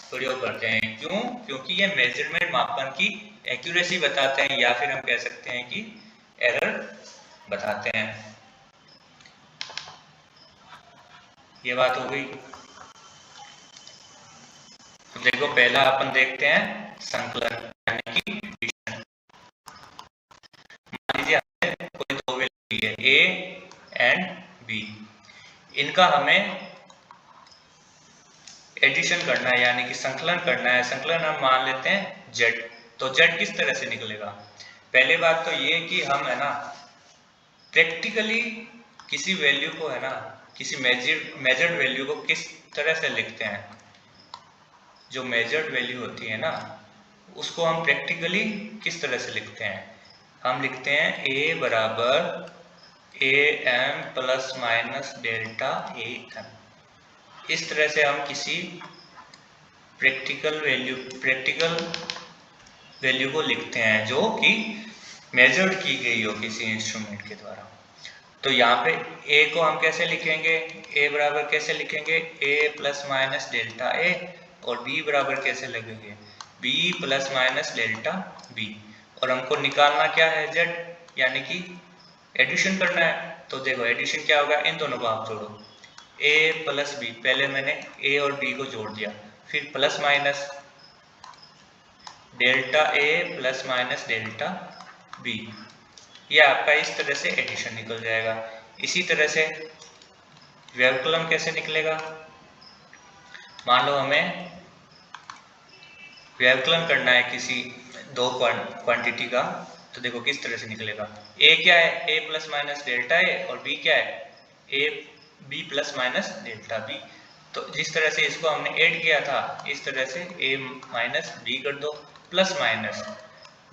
प्रयोग करते हैं। क्यों? क्योंकि ये मेजरमेंट मापन की एक्यूरेसी बताते हैं, या फिर हम कह सकते हैं कि एरर बताते हैं। ये बात हो गई। तो देखो पहला अपन देखते हैं संकलन, यानी कि डिवीजन। मान लीजिए हमें कोई दो वैल्यू दी है ए एंड बी, इनका हमें एडिशन करना है, यानी कि संकलन करना है। संकलन हम मान लेते हैं z। तो z किस तरह से निकलेगा? पहले बात तो ये कि हम है ना प्रैक्टिकली किसी वैल्यू को है ना, किसी मेजर्ड वैल्यू को किस तरह से लिखते हैं। जो मेजर्ड वैल्यू होती है ना, उसको हम प्रैक्टिकली किस तरह से लिखते हैं? हम लिखते हैं a बराबर am plus minus delta am। इस तरह से हम किसी प्रैक्टिकल वैल्यू को लिखते हैं जो कि मेजर्ड की गई हो किसी इंस्ट्रूमेंट के द्वारा। तो यहाँ पे a को हम कैसे लिखेंगे? a बराबर कैसे लिखेंगे? a plus minus delta a। और b बराबर कैसे लगेंगे? b plus minus delta b। और हमको निकालना क्या है? z, यानी कि एडिशन करना है। तो देखो एडिशन क्या होगा? इन दोनों को आप जोड़ो, a प्लस b। पहले मैंने a और b को जोड़ दिया, फिर plus minus delta a plus minus delta b। ये आपका इस तरह से एडिशन निकल जाएगा। इसी तरह से व्यवकलन कैसे निकलेगा? मान लो हमें व्यवकलन करना है किसी दो क्वांटिटी का, तो देखो किस तरह से निकलेगा। a क्या है? a plus minus delta a, और b क्या है? b plus minus delta b। तो जिस तरह से इसको हमने ऐड किया था, इस तरह से a माइनस b कर दो, plus minus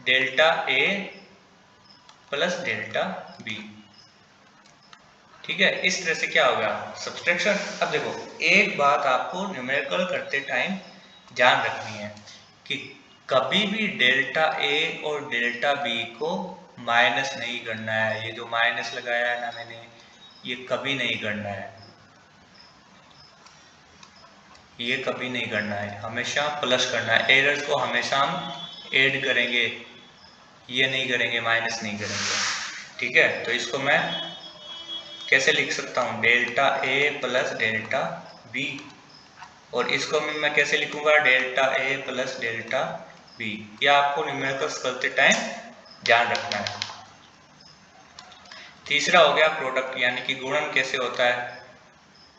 delta a plus delta b। ठीक है, इस तरह से क्या होगा? सब्सट्रैक्शन। अब देखो एक बात आपको न्यूमेरिकल करते टाइम ध्यान रखनी है कि कभी भी डेल्टा a और डेल्टा b को माइनस नहीं करना है। ये जो माइनस लगाया है ना मैंने, ये कभी नहीं करना है, ये कभी नहीं करना है, हमेशा प्लस करना है। एरर्स को हमेशा हम ऐड करेंगे, ये नहीं करेंगे, माइनस नहीं करेंगे। ठीक है, तो इसको मैं कैसे लिख सकता हूँ? Delta a plus delta b। और इसको मैं कैसे लिखूंगा? Delta a plus delta b। ये आपको न्यूमेरिकल्स करते टाइम ध्यान रखना है। तीसरा हो गया प्रोडक्ट, यानी कि गुणन कैसे होता है।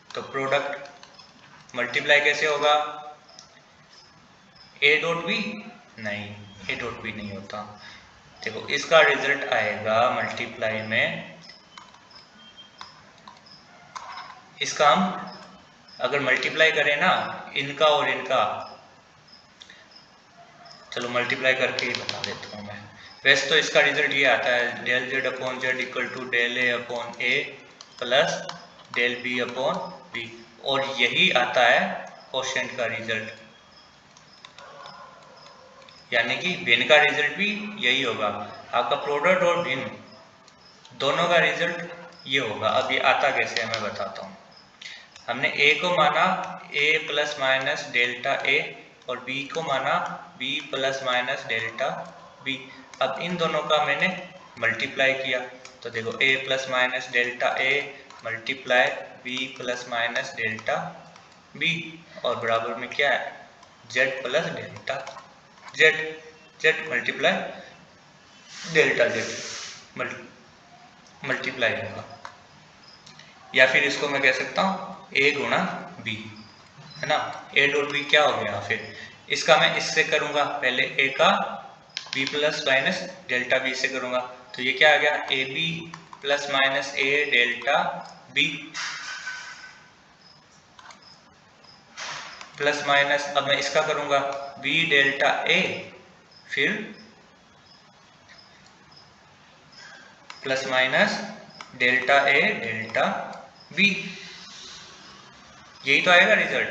तो प्रोडक्ट मल्टीप्लाई कैसे होगा, ए डॉट बी, नहीं ए डॉट बी नहीं होता। देखो इसका रिजल्ट आएगा मल्टीप्लाई में, इसका हम अगर मल्टीप्लाई करें ना इनका और इनका, चलो मल्टीप्लाई करके ही बता देता हूँ मैं। वैसे तो इसका रिजल्ट ये आता है del Z upon Z equal to del A upon A plus del B upon B, और यही आता है कोशेंट का रिजल्ट, यानी कि भिन्न का रिजल्ट भी यही होगा। आपका प्रोडक्ट और भिन्न दोनों का रिजल्ट ये होगा। अब ये आता कैसे है मैं बताता हूँ। हमने a को माना a plus minus delta a और b को माना b plus minus delta b। अब इन दोनों का मैंने मल्टीप्लाई किया, तो देखो a plus minus delta a multiply b plus minus delta b, और बराबर में क्या है z plus delta z, z multiply delta z multiply होगा। या फिर इसको मैं कह सकता हूँ a गुणा b, है ना। a डॉट b क्या हो गया, फिर इसका मैं इससे करूंगा, पहले a का b plus minus delta b से करूंगा, तो ये क्या आ गया A B plus minus A delta b plus minus, अब मैं इसका करूंगा b डेल्टा a, फिर plus minus delta a delta b, यही तो आएगा रिजल्ट।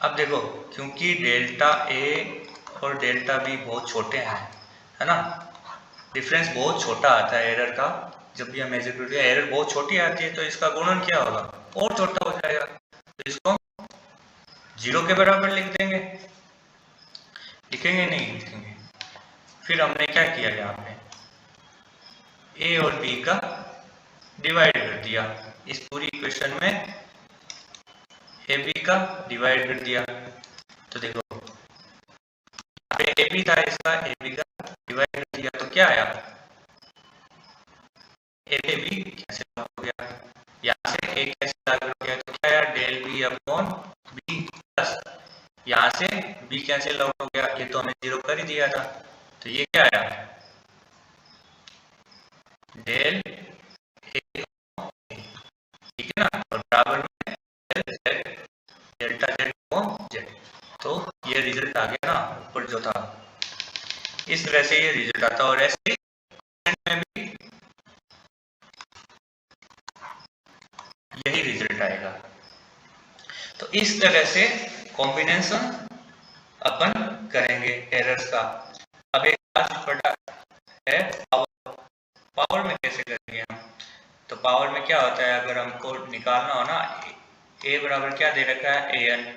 अब देखो क्योंकि डेल्टा ए और डेल्टा बी बहुत छोटे हैं, है ना, डिफरेंस बहुत छोटा आता है एरर का, जब भी हम मेजर करते हैं एरर बहुत छोटी आती है, तो इसका गुणन क्या होगा और छोटा हो जाएगा, तो इसको 0 के बराबर लिख देंगे, लिखेंगे नहीं लिखेंगे। फिर हमने क्या किया, यहाँ पे ए और बी का डिवाइड कर दिया, इस पूरी इक्वेशन में ए बी का डिवाइड कर दिया, तो देखो ए बी था, इसका ए बी का डिवाइड कर दिया, तो क्या आया ए पे बी कैंसिल आउट हो गया, यहाँ से ए कैंसिल आउट हो गया, तो क्या आया del B upon B plus यहाँ से बी कैंसिल आउट हो गया, ये तो हमें 0 कर ही दिया था, तो ये क्या आया डेल ए, ठीक है ना, और बराबर में डेल्टा जेड अपॉन जेड, तो ये रिजल्ट आ गया ना ऊपर जो था, इस तरह से ये रिजल्ट आता, और ऐसे में भी यही रिजल्ट आएगा। तो इस तरह से कॉम्बिनेशन अपन करेंगे एरर्स का। अब एक लास्ट बड़ा है पावर, पावर में कैसे करेंगे हम, तो पावर में क्या होता है, अगर हमको निकालना हो ना, ए बराबर क्या दे रखा है ए एन,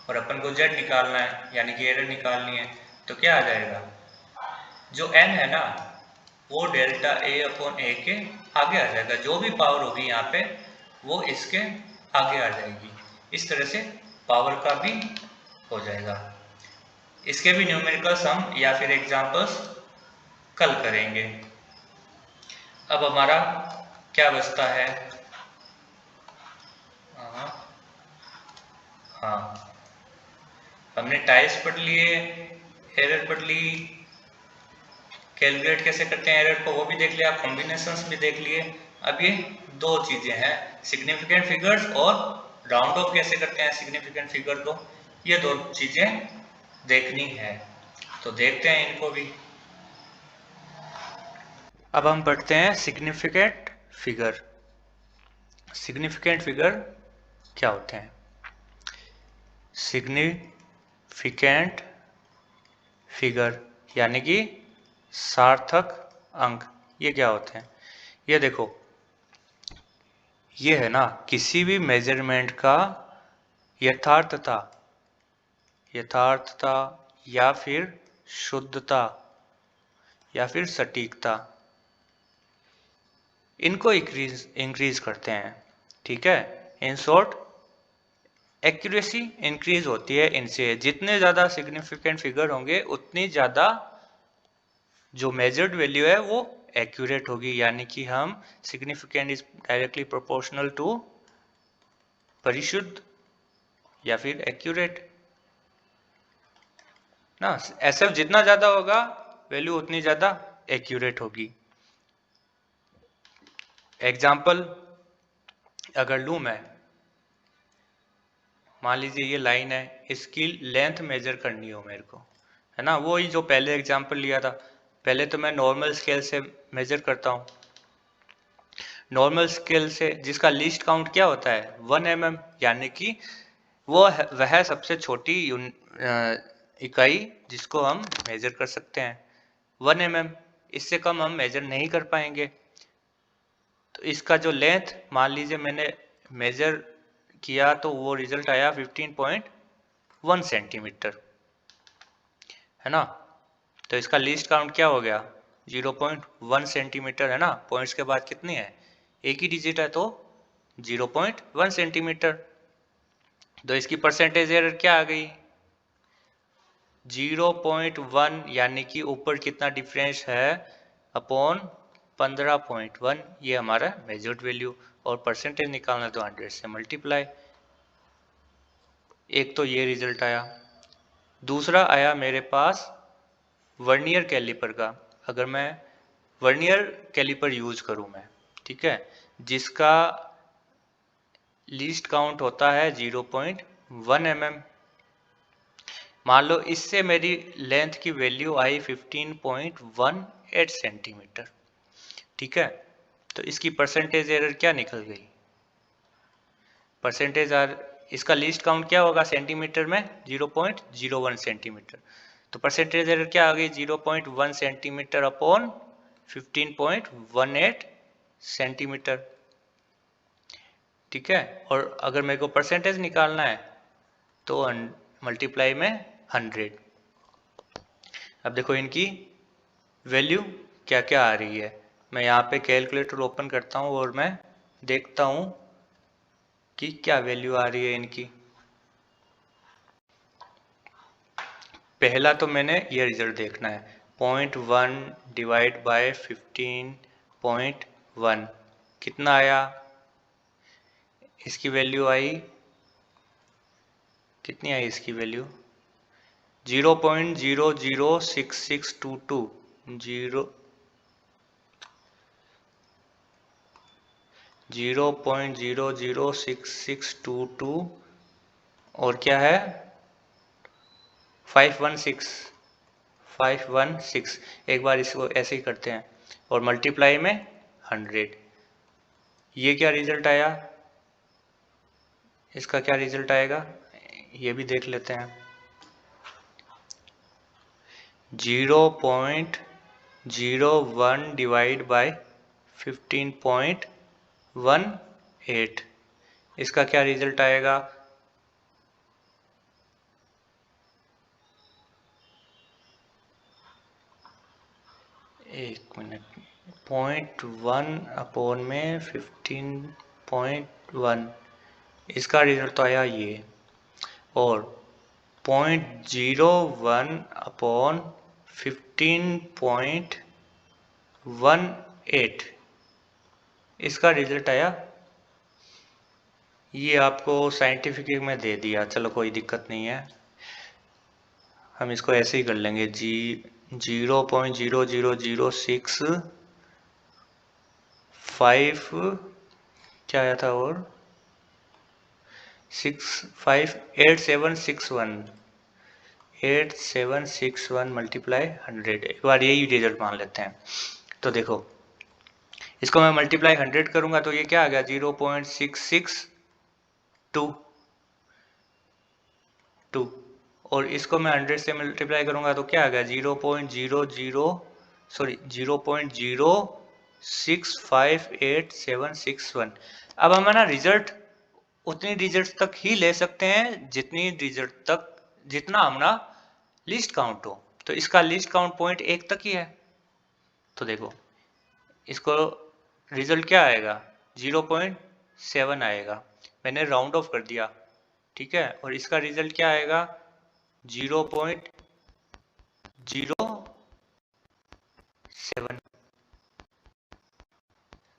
और अपन को जेड निकालना है यानी कि एरर निकालनी है, तो क्या आ जाएगा जो एन है ना वो डेल्टा ए अपॉन ए के आगे आ जाएगा, जो भी पावर होगी यहाँ पे वो इसके आगे आ जाएगी। इस तरह से पावर का भी हो जाएगा। इसके भी न्यूमेरिकल सम या फिर एग्जांपल्स कल करेंगे। अब हमारा क्या बचता है, हाँ हमने टाइप्स पढ़ लिए, एरर पढ़ ली, कैलकुलेट कैसे करते हैं एरर को वो भी देख लिया, कॉम्बिनेशंस भी देख लिए। अब ये दो चीजें हैं, सिग्निफिकेंट फिगर्स और राउंड ऑफ कैसे करते हैं सिग्निफिकेंट फिगर को, ये दो चीजें देखनी है, तो देखते हैं इनको भी। अब हम पढ़ते हैं सिग्निफिकेंट फिगर। सिग्निफिकेंट फिगर क्या होते हैं, सिग्निफिकेंट फिगर यानी कि सार्थक अंक, ये क्या होते हैं, ये देखो ये है ना किसी भी मेजरमेंट का यथार्थता या फिर शुद्धता या फिर सटीकता, इनको इंक्रीज करते हैं, ठीक है। इन शॉर्ट एक्यूरेसी इंक्रीज होती है इनसे, जितने ज़्यादा सिग्निफिकेंट फिगर होंगे उतनी ज़्यादा जो मेजर्ड वैल्यू है वो एक्यूरेट होगी, यानी कि हम significant is directly proportional to परिशुद्ध या फिर एक्यूरेट ना। एसएफ जितना ज्यादा होगा वैल्यू उतनी ज्यादा एक्यूरेट होगी। एग्जाम्पल अगर लूं मैं, मान लीजिए ये लाइन है, इसकी लेंथ मेजर करनी हो मेरे को, है ना, वही जो पहले एग्जाम्पल लिया था। पहले तो मैं नॉर्मल स्केल से मेजर करता हूँ। नॉर्मल स्केल से जिसका लीस्ट काउंट क्या होता है 1 mm, यानी कि वह सबसे छोटी इकाई जिसको हम मेजर कर सकते हैं 1 mm। इससे कम हम मेजर नहीं कर पाएंगे। तो इसका जो लेंथ मान लीजिए मैंने मेजर किया तो वो रिजल्ट आया 15.1 सेंटीमीटर, है ना। तो इसका लीस्ट काउंट क्या हो गया 0.1 सेंटीमीटर, है ना। पॉइंट्स के बाद कितनी है, एक ही डिजिट है, तो 0.1 सेंटीमीटर। तो इसकी परसेंटेज एरर क्या आ गई 0.1, यानी कि ऊपर कितना डिफरेंस है अपॉन 15.1, ये हमारा मेजर्ड वैल्यू। और परसेंटेज निकालना तो 100 से मल्टीप्लाई। एक तो ये रिजल्ट आया। दूसरा आया मेरे पास वर्नियर कैलिपर का। अगर मैं वर्नियर कैलिपर यूज करूं मैं, ठीक है, जिसका लीस्ट काउंट होता है 0.1 mm। मान लो इससे मेरी लेंथ की वैल्यू आई 15.18 सेंटीमीटर, ठीक है। तो इसकी परसेंटेज एरर क्या निकल गई, परसेंटेज आर, इसका लीस्ट काउंट क्या होगा सेंटीमीटर में 0.01 सेंटीमीटर। तो परसेंटेज एरर क्या आ गई 0.1 सेंटीमीटर अपॉन 15.18 सेंटीमीटर, ठीक है। और अगर मेरे को परसेंटेज निकालना है तो मल्टीप्लाई में 100। अब देखो इनकी वैल्यू क्या क्या आ रही है। मैं यहाँ पे कैलकुलेटर ओपन करता हूँ और मैं देखता हूँ कि क्या वैल्यू आ रही है इनकी। पहला तो मैंने ये रिजल्ट देखना है 0.1 डिवाइड बाय 15.1 कितना आया, इसकी वैल्यू आई, कितनी आई इसकी वैल्यू 0.006622 0.006622 और क्या है 516। एक बार इसको ऐसे ही करते हैं और मल्टीप्लाई में 100। ये क्या रिजल्ट आया, इसका क्या रिजल्ट आएगा ये भी देख लेते हैं। 0.01 डिवाइड बाय 15.18, इसका क्या रिजल्ट आएगा, एक मिनट, 0.1 अपॉन में 15.1, इसका रिजल्ट तो आया ये। और 0.01 अपॉन 15.18, इसका रिजल्ट आया ये। आपको साइंटिफिक में दे दिया, चलो कोई दिक्कत नहीं है, हम इसको ऐसे ही कर लेंगे। 0.00065 क्या आया था, और 8761 मल्टीप्लाई 100, एक बार यही रिजल्ट मान लेते हैं। तो देखो इसको मैं मल्टीप्लाई 100 करूंगा तो ये क्या आ गया 0.662, और इसको मैं 100 से मल्टीप्लाई करूंगा तो क्या आ गया 0.0065871। अब हम ना रिजल्ट उतनी डिजिट्स तक ही ले सकते हैं जितनी डिजिट तक जितना हमारा लिस्ट काउंट हो। तो इसका लिस्ट काउंट 0.1 तक ही है। तो देखो इसको रिजल्ट क्या आएगा 0.7 आएगा, मैंने राउंड ऑफ कर दिया, ठीक है। और इसका रिजल्ट क्या आएगा 0.0 7।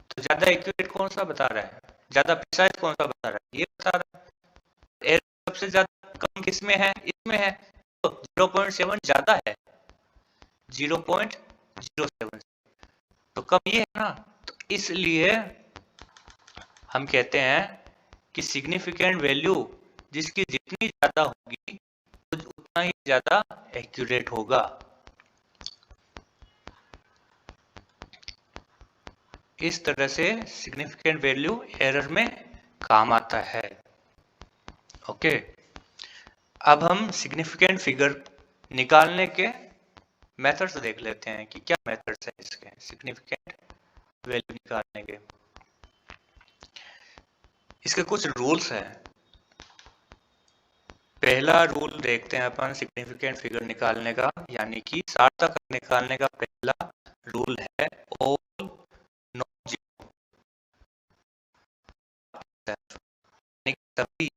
तो ज्यादा एक्यूरेट कौन सा बता रहा है, ज्यादा प्रिसाइज कौन सा बता रहा है, ये बता रहा है। एरर सबसे ज्यादा कम किसमें है, इसमें है, तो 0.7 ज्यादा है 0.07, तो कम ये है ना। तो इसलिए हम कहते हैं कि सिग्निफिकेंट वैल्यू जिसकी जितनी ज्यादा होगी उतना ही ज्यादा एक्यूरेट होगा। इस तरह से सिग्निफिकेंट वैल्यू एरर में काम आता है। ओके, अब हम सिग्निफिकेंट फिगर निकालने के मेथड्स देख लेते हैं कि क्या मेथड्स हैं इसके सिग्निफिकेंट वैल्यू निकालने के। इसके कुछ रूल्स हैं। पहला रूल देखते हैं अपन सिग्निफिकेंट फिगर निकालने का, यानी कि सार्थक निकालने का पहला रूल है ऑल नॉन जीरो, सभी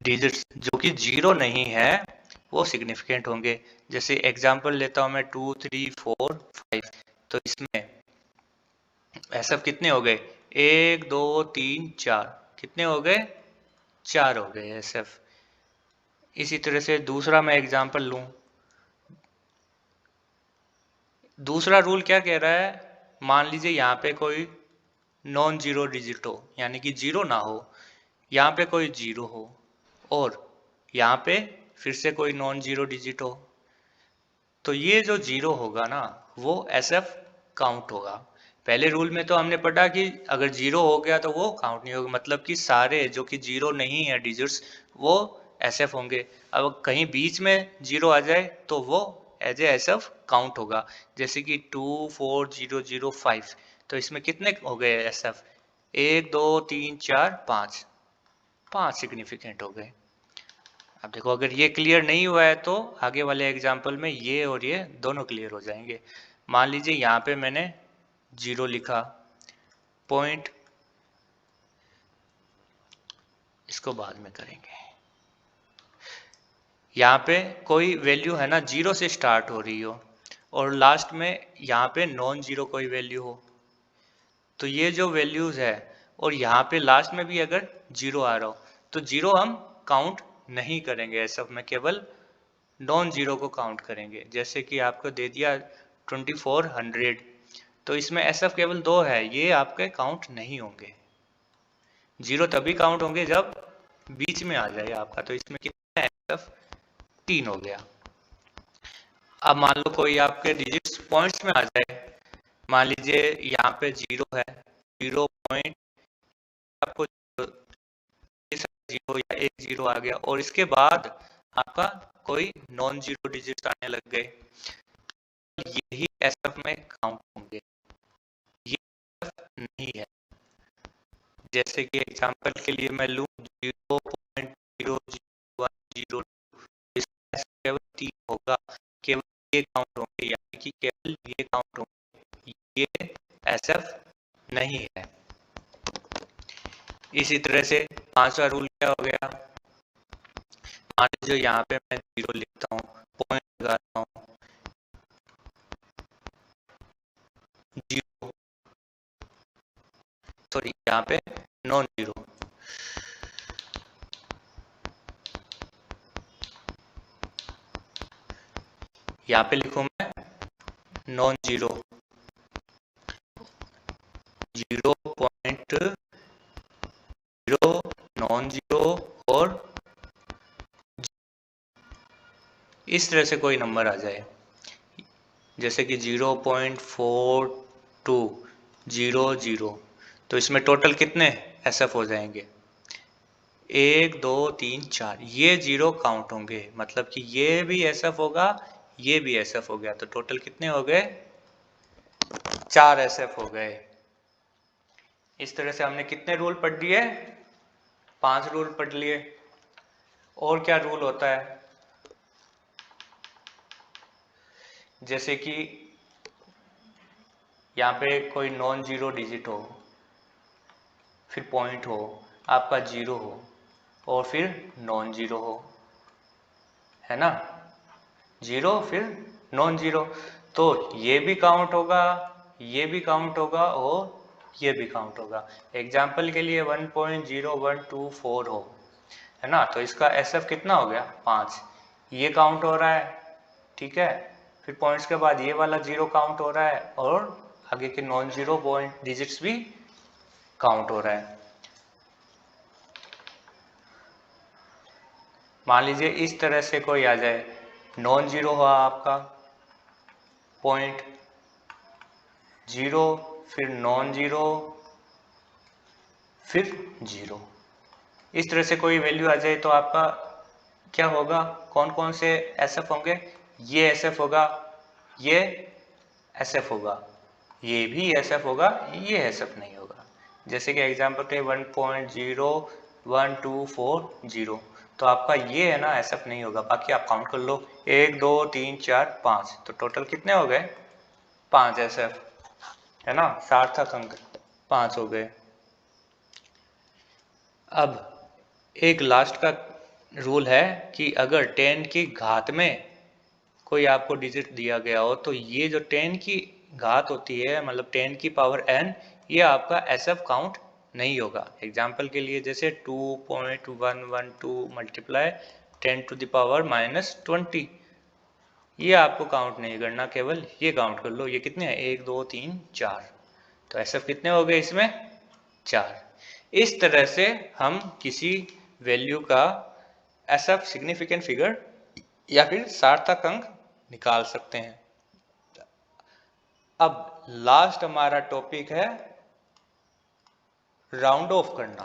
डिजिट्स जो कि जीरो नहीं है वो सिग्निफिकेंट होंगे। जैसे एग्जांपल लेता हूं मैं 2 3 4 5, तो इसमें ऐसा कितने हो गए, 1 2 3 4, कितने हो गए, 4 हो गए एसएफ। इसी तरह से दूसरा मैं एग्जांपल लूं, दूसरा रूल क्या कह रहा है, मान लीजिए यहाँ पे कोई नॉन जीरो डिजिट हो, यानी कि जीरो ना हो, यहाँ पे कोई जीरो हो और यहाँ पे फिर से कोई नॉन जीरो डिजिट हो, तो ये जो जीरो होगा ना वो एसएफ काउंट होगा। पहले रूल में तो हमने पढ़ा कि अगर जीरो हो गया तो वो काउंट नहीं होगा, मतलब कि सारे जो कि जीरो नहीं है डिजिट्स वो एसएफ होंगे। अब कहीं बीच में जीरो आ जाए तो वो एज ए एसएफ काउंट होगा। जैसे कि 2 4 0 0 5, तो इसमें कितने हो गए एसएफ, 1 2 3 4 5, 5 सिग्निफिकेंट हो गए। अब देखो अगर ये क्लियर नहीं हुआ है तो आगे वाले एग्जाम्पल में ये और ये दोनों क्लियर हो जाएंगे। मान लीजिए यहाँ पे मैंने जीरो लिखा, पॉइंट इसको बाद में करेंगे। यहाँ पे कोई वैल्यू है ना जीरो से स्टार्ट हो रही हो और लास्ट में यहाँ पे नॉन जीरो कोई वैल्यू हो, तो ये जो वैल्यूज है और यहाँ पे लास्ट में भी अगर जीरो आ रहा हो तो जीरो हम काउंट नहीं करेंगे एसएफ में, केवल नॉन जीरो को काउंट करेंगे। जैसे कि आपको दे दिया 2400, तो इसमें एसएफ केवल 2 है, ये आपके काउंट नहीं होंगे। जीरो तभी काउंट होंगे जब बीच में आ जाए आपका, तो इसमें कितना है एसएफ, 3 हो गया। अब मान लो कोई आपके डिजिट्स पॉइंट्स में आ जाए, मान लीजिए यहाँ पे जीरो है, 0 पॉइंट आपको जीरो या एक जीरो आ गया और इसके बाद आपका कोई नॉन जीरो डिजिट आने लग गए, यही एसएफ में काउंट होंगे, ये नहीं है। जैसे कि एग्जांपल के लिए मैं लूं 0.0010, इसका केवल 3 होगा, केवल ये काउंट होंगे, यानी कि केवल ये काउंट होंगे, ये एसएफ नहीं है। इसी तरह से पांचवा रूल क्या हो गया, मान लीजिए यहाँ पे मैं जीरो लिखता हूँ, पॉइंट लगाता हूँ, जीरो, सॉरी यहाँ पे नॉन जीरो, यहाँ पे लिखूं मैं नॉन जीरो, 0.0 नॉन जीरो और इस तरह से कोई नंबर आ जाए, जैसे कि 0.4200, तो इसमें टोटल कितने एसएफ हो जाएंगे, 1 2 3 4, ये जीरो काउंट होंगे, मतलब कि ये भी एसएफ होगा, ये भी एसएफ हो गया, तो टोटल कितने हो गए, 4 एसएफ हो गए। इस तरह से हमने कितने रूल पढ़ लिए, 5 रूल पढ़ लिए। और क्या रूल होता है, जैसे कि यहाँ पे कोई नॉन जीरो डिजिट हो, फिर पॉइंट हो, आपका जीरो हो और फिर नॉन जीरो हो, है ना, जीरो फिर नॉन जीरो, तो ये भी काउंट होगा, ये भी काउंट होगा और ये भी काउंट होगा। एग्जाम्पल के लिए 1.0124 हो, है ना, तो इसका SF कितना हो गया 5, ये काउंट हो रहा है, ठीक है। फिर पॉइंट्स के बाद ये वाला 0 काउंट हो रहा है और आगे के नॉन जीरो पॉइंट डिजिट्स भी काउंट हो रहा है। मान लीजिए इस तरह से कोई आ जाए, नॉन जीरो हुआ आपका पॉइंट, जीरो, फिर नॉन जीरो, फिर जीरो, इस तरह से कोई वैल्यू आ जाए तो आपका क्या होगा, कौन कौन से SF होंगे, ये SF होगा, ये SF होगा, ये भी SF होगा, ये SF नहीं होगा। जैसे कि एग्जाम्पल के 1.01240, तो आपका ये है ना SF नहीं होगा, बाकी आप काउंट कर लो 1 2 3 4 5, तो टोटल कितने हो गए 5 SF, है ना, सार्थक अंक 5 हो गए। अब एक लास्ट का रूल है कि अगर 10 की घात में कोई आपको डिजिट दिया गया हो तो ये जो 10 की घात होती है, मतलब 10 की पावर n, ये आपका SF काउंट नहीं होगा। एग्जाम्पल के लिए जैसे 2.112 मल्टीप्लाई 10 टू द पावर -20, ये आपको काउंट नहीं करना, केवल ये काउंट कर लो, ये कितने हैं 1 2 3 4, तो SF कितने हो गए इसमें 4। इस तरह से हम किसी वैल्यू का SF सिग्निफिकेंट फिगर या फिर सार्थक अंक निकाल सकते हैं। अब लास्ट हमारा टॉपिक है राउंड ऑफ करना,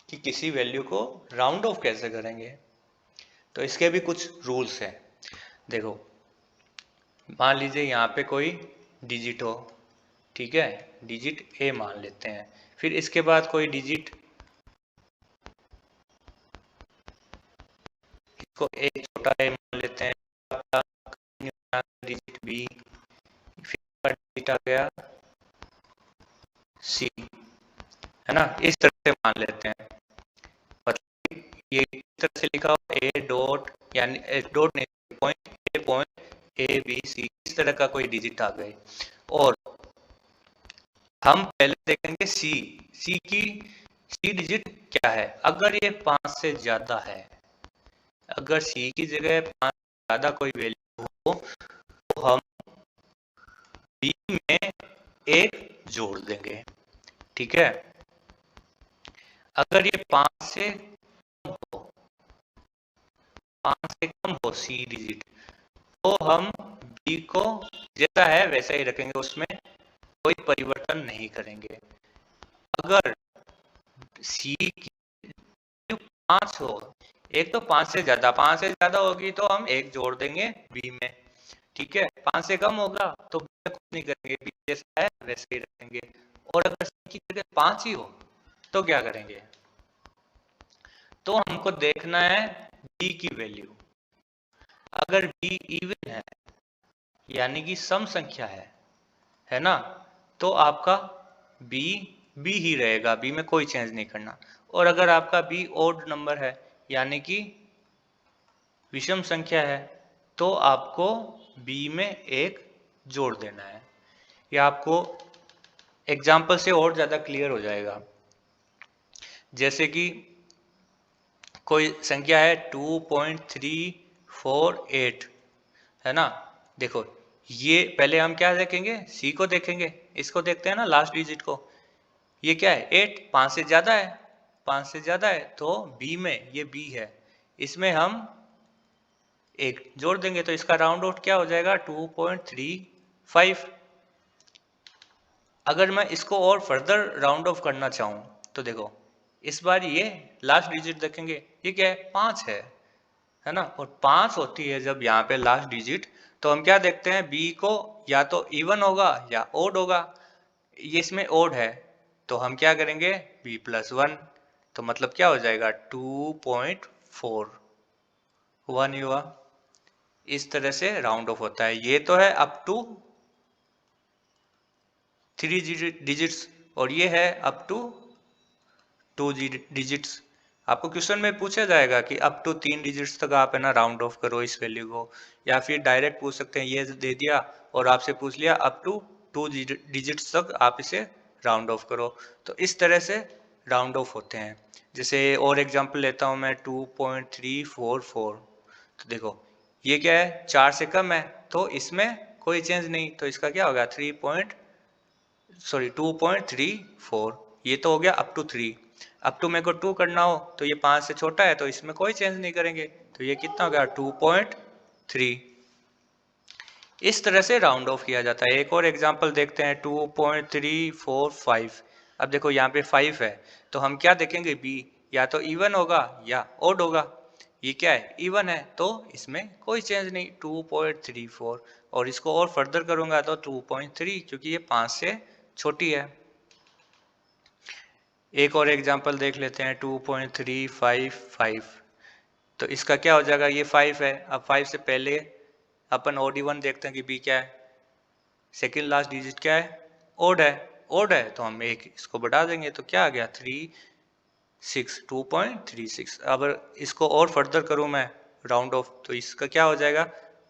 कि किसी वैल्यू को राउंड ऑफ कैसे करेंगे। तो इसके भी कुछ रूल्स हैं। देखो, मान लीजिए यहाँ पे कोई डिजिट हो, ठीक है, डिजिट A मान लेते हैं, फिर इसके बाद कोई डिजिट, इसको एक छोटा a मान लेते हैं, डिजिट B, फिर डिजिट आ गया C, है ना, इस तरह से मान लेते हैं। मतलब ये इस तरह से लिखा हो A डॉट, यानी डॉट नहीं, पॉइंट A B C, इस तरह का कोई डिजिट आ गए। और हम पहले देखेंगे C डिजिट क्या है। अगर ये 5 से ज्यादा है, अगर C की जगह 5 से ज्यादा कोई वैल्यू हो तो हम B में एक जोड़ देंगे, ठीक है। अगर ये 5 से कम हो C डिजिट, तो हम B को जैसा है वैसा ही रखेंगे, उसमें कोई परिवर्तन नहीं करेंगे। अगर C की 5 हो, एक तो 5 से ज्यादा होगी तो हम एक जोड़ देंगे B में, ठीक है। 5 से कम होगा तो B में कुछ नहीं करेंगे, B जैसा है वैसे ही रखेंगे। और अगर C की जगह 5 ही हो तो क्या करेंगे, तो हमको देखना है B की वैल्यू। अगर B इवन है, यानी कि सम संख्या है ना, तो आपका B ही रहेगा, B में कोई चेंज नहीं करना। और अगर आपका B ओड नंबर है, यानी कि विषम संख्या है, तो आपको B में एक जोड़ देना है। ये आपको एग्जाम्पल से और ज्यादा क्लियर हो जाएगा। जैसे कि कोई संख्या है 2.348, है ना। देखो, ये पहले हम क्या देखेंगे, C को देखेंगे, इसको देखते हैं ना लास्ट डिजिट को। ये क्या है 8, 5 से ज्यादा है, 5 से ज्यादा है तो B में, ये B है, इसमें हम एक जोड़ देंगे, तो इसका राउंड आउट क्या हो जाएगा 2.35। अगर मैं इसको और फर्दर राउंड ऑफ करना चाहूं तो देखो, इस बार ये लास्ट डिजिट देखेंगे, ये क्या है 5 है ना। और 5 होती है जब यहाँ पे लास्ट डिजिट, तो हम क्या देखते हैं, B को या तो इवन होगा या ओड होगा। ये इसमें ओड है तो हम क्या करेंगे B+1, तो मतलब क्या हो जाएगा 2.4, हुआ नहीं हुआ। इस तरह से राउंड ऑफ होता है। ये तो है अप टू 3 डिजिट्स और ये है अप टू 2 डिजिट्स। आपको क्वेश्चन में पूछा जाएगा कि अप टू 3 डिजिट्स तक आप है ना राउंड ऑफ करो इस वैल्यू को, या फिर डायरेक्ट पूछ सकते हैं, ये दे दिया और आपसे पूछ लिया अप टू 2 डिजिट्स तक आप इसे राउंड ऑफ करो। तो इस तरह से राउंड ऑफ होते हैं। जैसे और एग्जांपल लेता हूं मैं 2.344। तो देखो ये क्या है, 4 से कम है तो इसमें कोई चेंज नहीं, तो इसका क्या होगा 2.34। ये तो हो गया अप टू 3। अप टू मेरे को 2 करना हो तो ये 5 से छोटा है तो इसमें कोई चेंज नहीं करेंगे, तो ये कितना हो गया 2.3। इस तरह से राउंड ऑफ किया जाता है। एक और एग्जांपल देखते हैं 2.345। अब देखो यहाँ पे 5 है तो हम क्या देखेंगे, बी या तो इवन होगा या ओड होगा। ये क्या है, इवन है तो इसमें कोई चेंज नहीं 2.34, और इसको और फर्दर करूंगा तो 2.3 क्योंकि ये 5 से छोटी है। एक और एग्जांपल देख लेते हैं 2.355। तो इसका क्या हो जाएगा, ये 5 है। अब 5 से पहले अपन ओड इवन देखते हैं कि बी क्या है, सेकेंड लास्ट डिजिट क्या है, ओड है। ओड है तो हम एक इसको बढ़ा देंगे तो क्या आ गया 2.36। अब इसको और फर्दर करूं मैं राउंड ऑफ तो इसका क्या हो जाएगा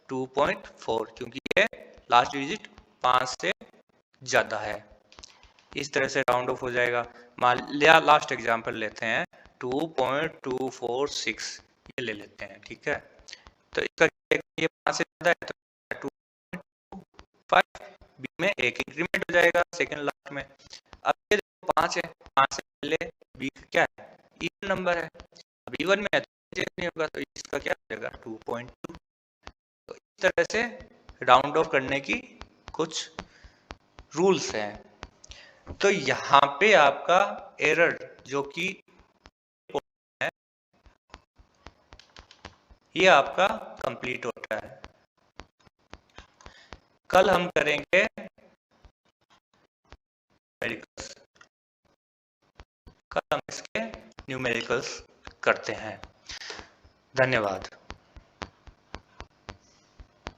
2.4, क्योंकि ये लास्ट डिजिट 5 से ज्यादा है। इस तरह से राउंड ऑफ हो जाएगा। मान लिया लास्ट एग्जांपल लेते हैं 2.246, ये ले लेते हैं, ठीक है। तो इसका ये 5 से ज्यादा है तो 2.25, बी में एक इंक्रीमेंट हो जाएगा सेकंड लास्ट में। अब ये 5 है, 5 से पहले बी क्या है, इवन नंबर है। अब इवन में है तो चेंज नहीं होगा तो इसका क्या हो जाएगा 2.2। तो इस तरह से राउंड ऑफ करने की कुछ रूल्स हैं। तो यहाँ पे आपका एरर जो कि है ये आपका कंप्लीट होता है। कल हम करेंगे न्यूमेरिकल्स, कल हम इसके न्यूमेरिकल्स करते हैं। धन्यवाद।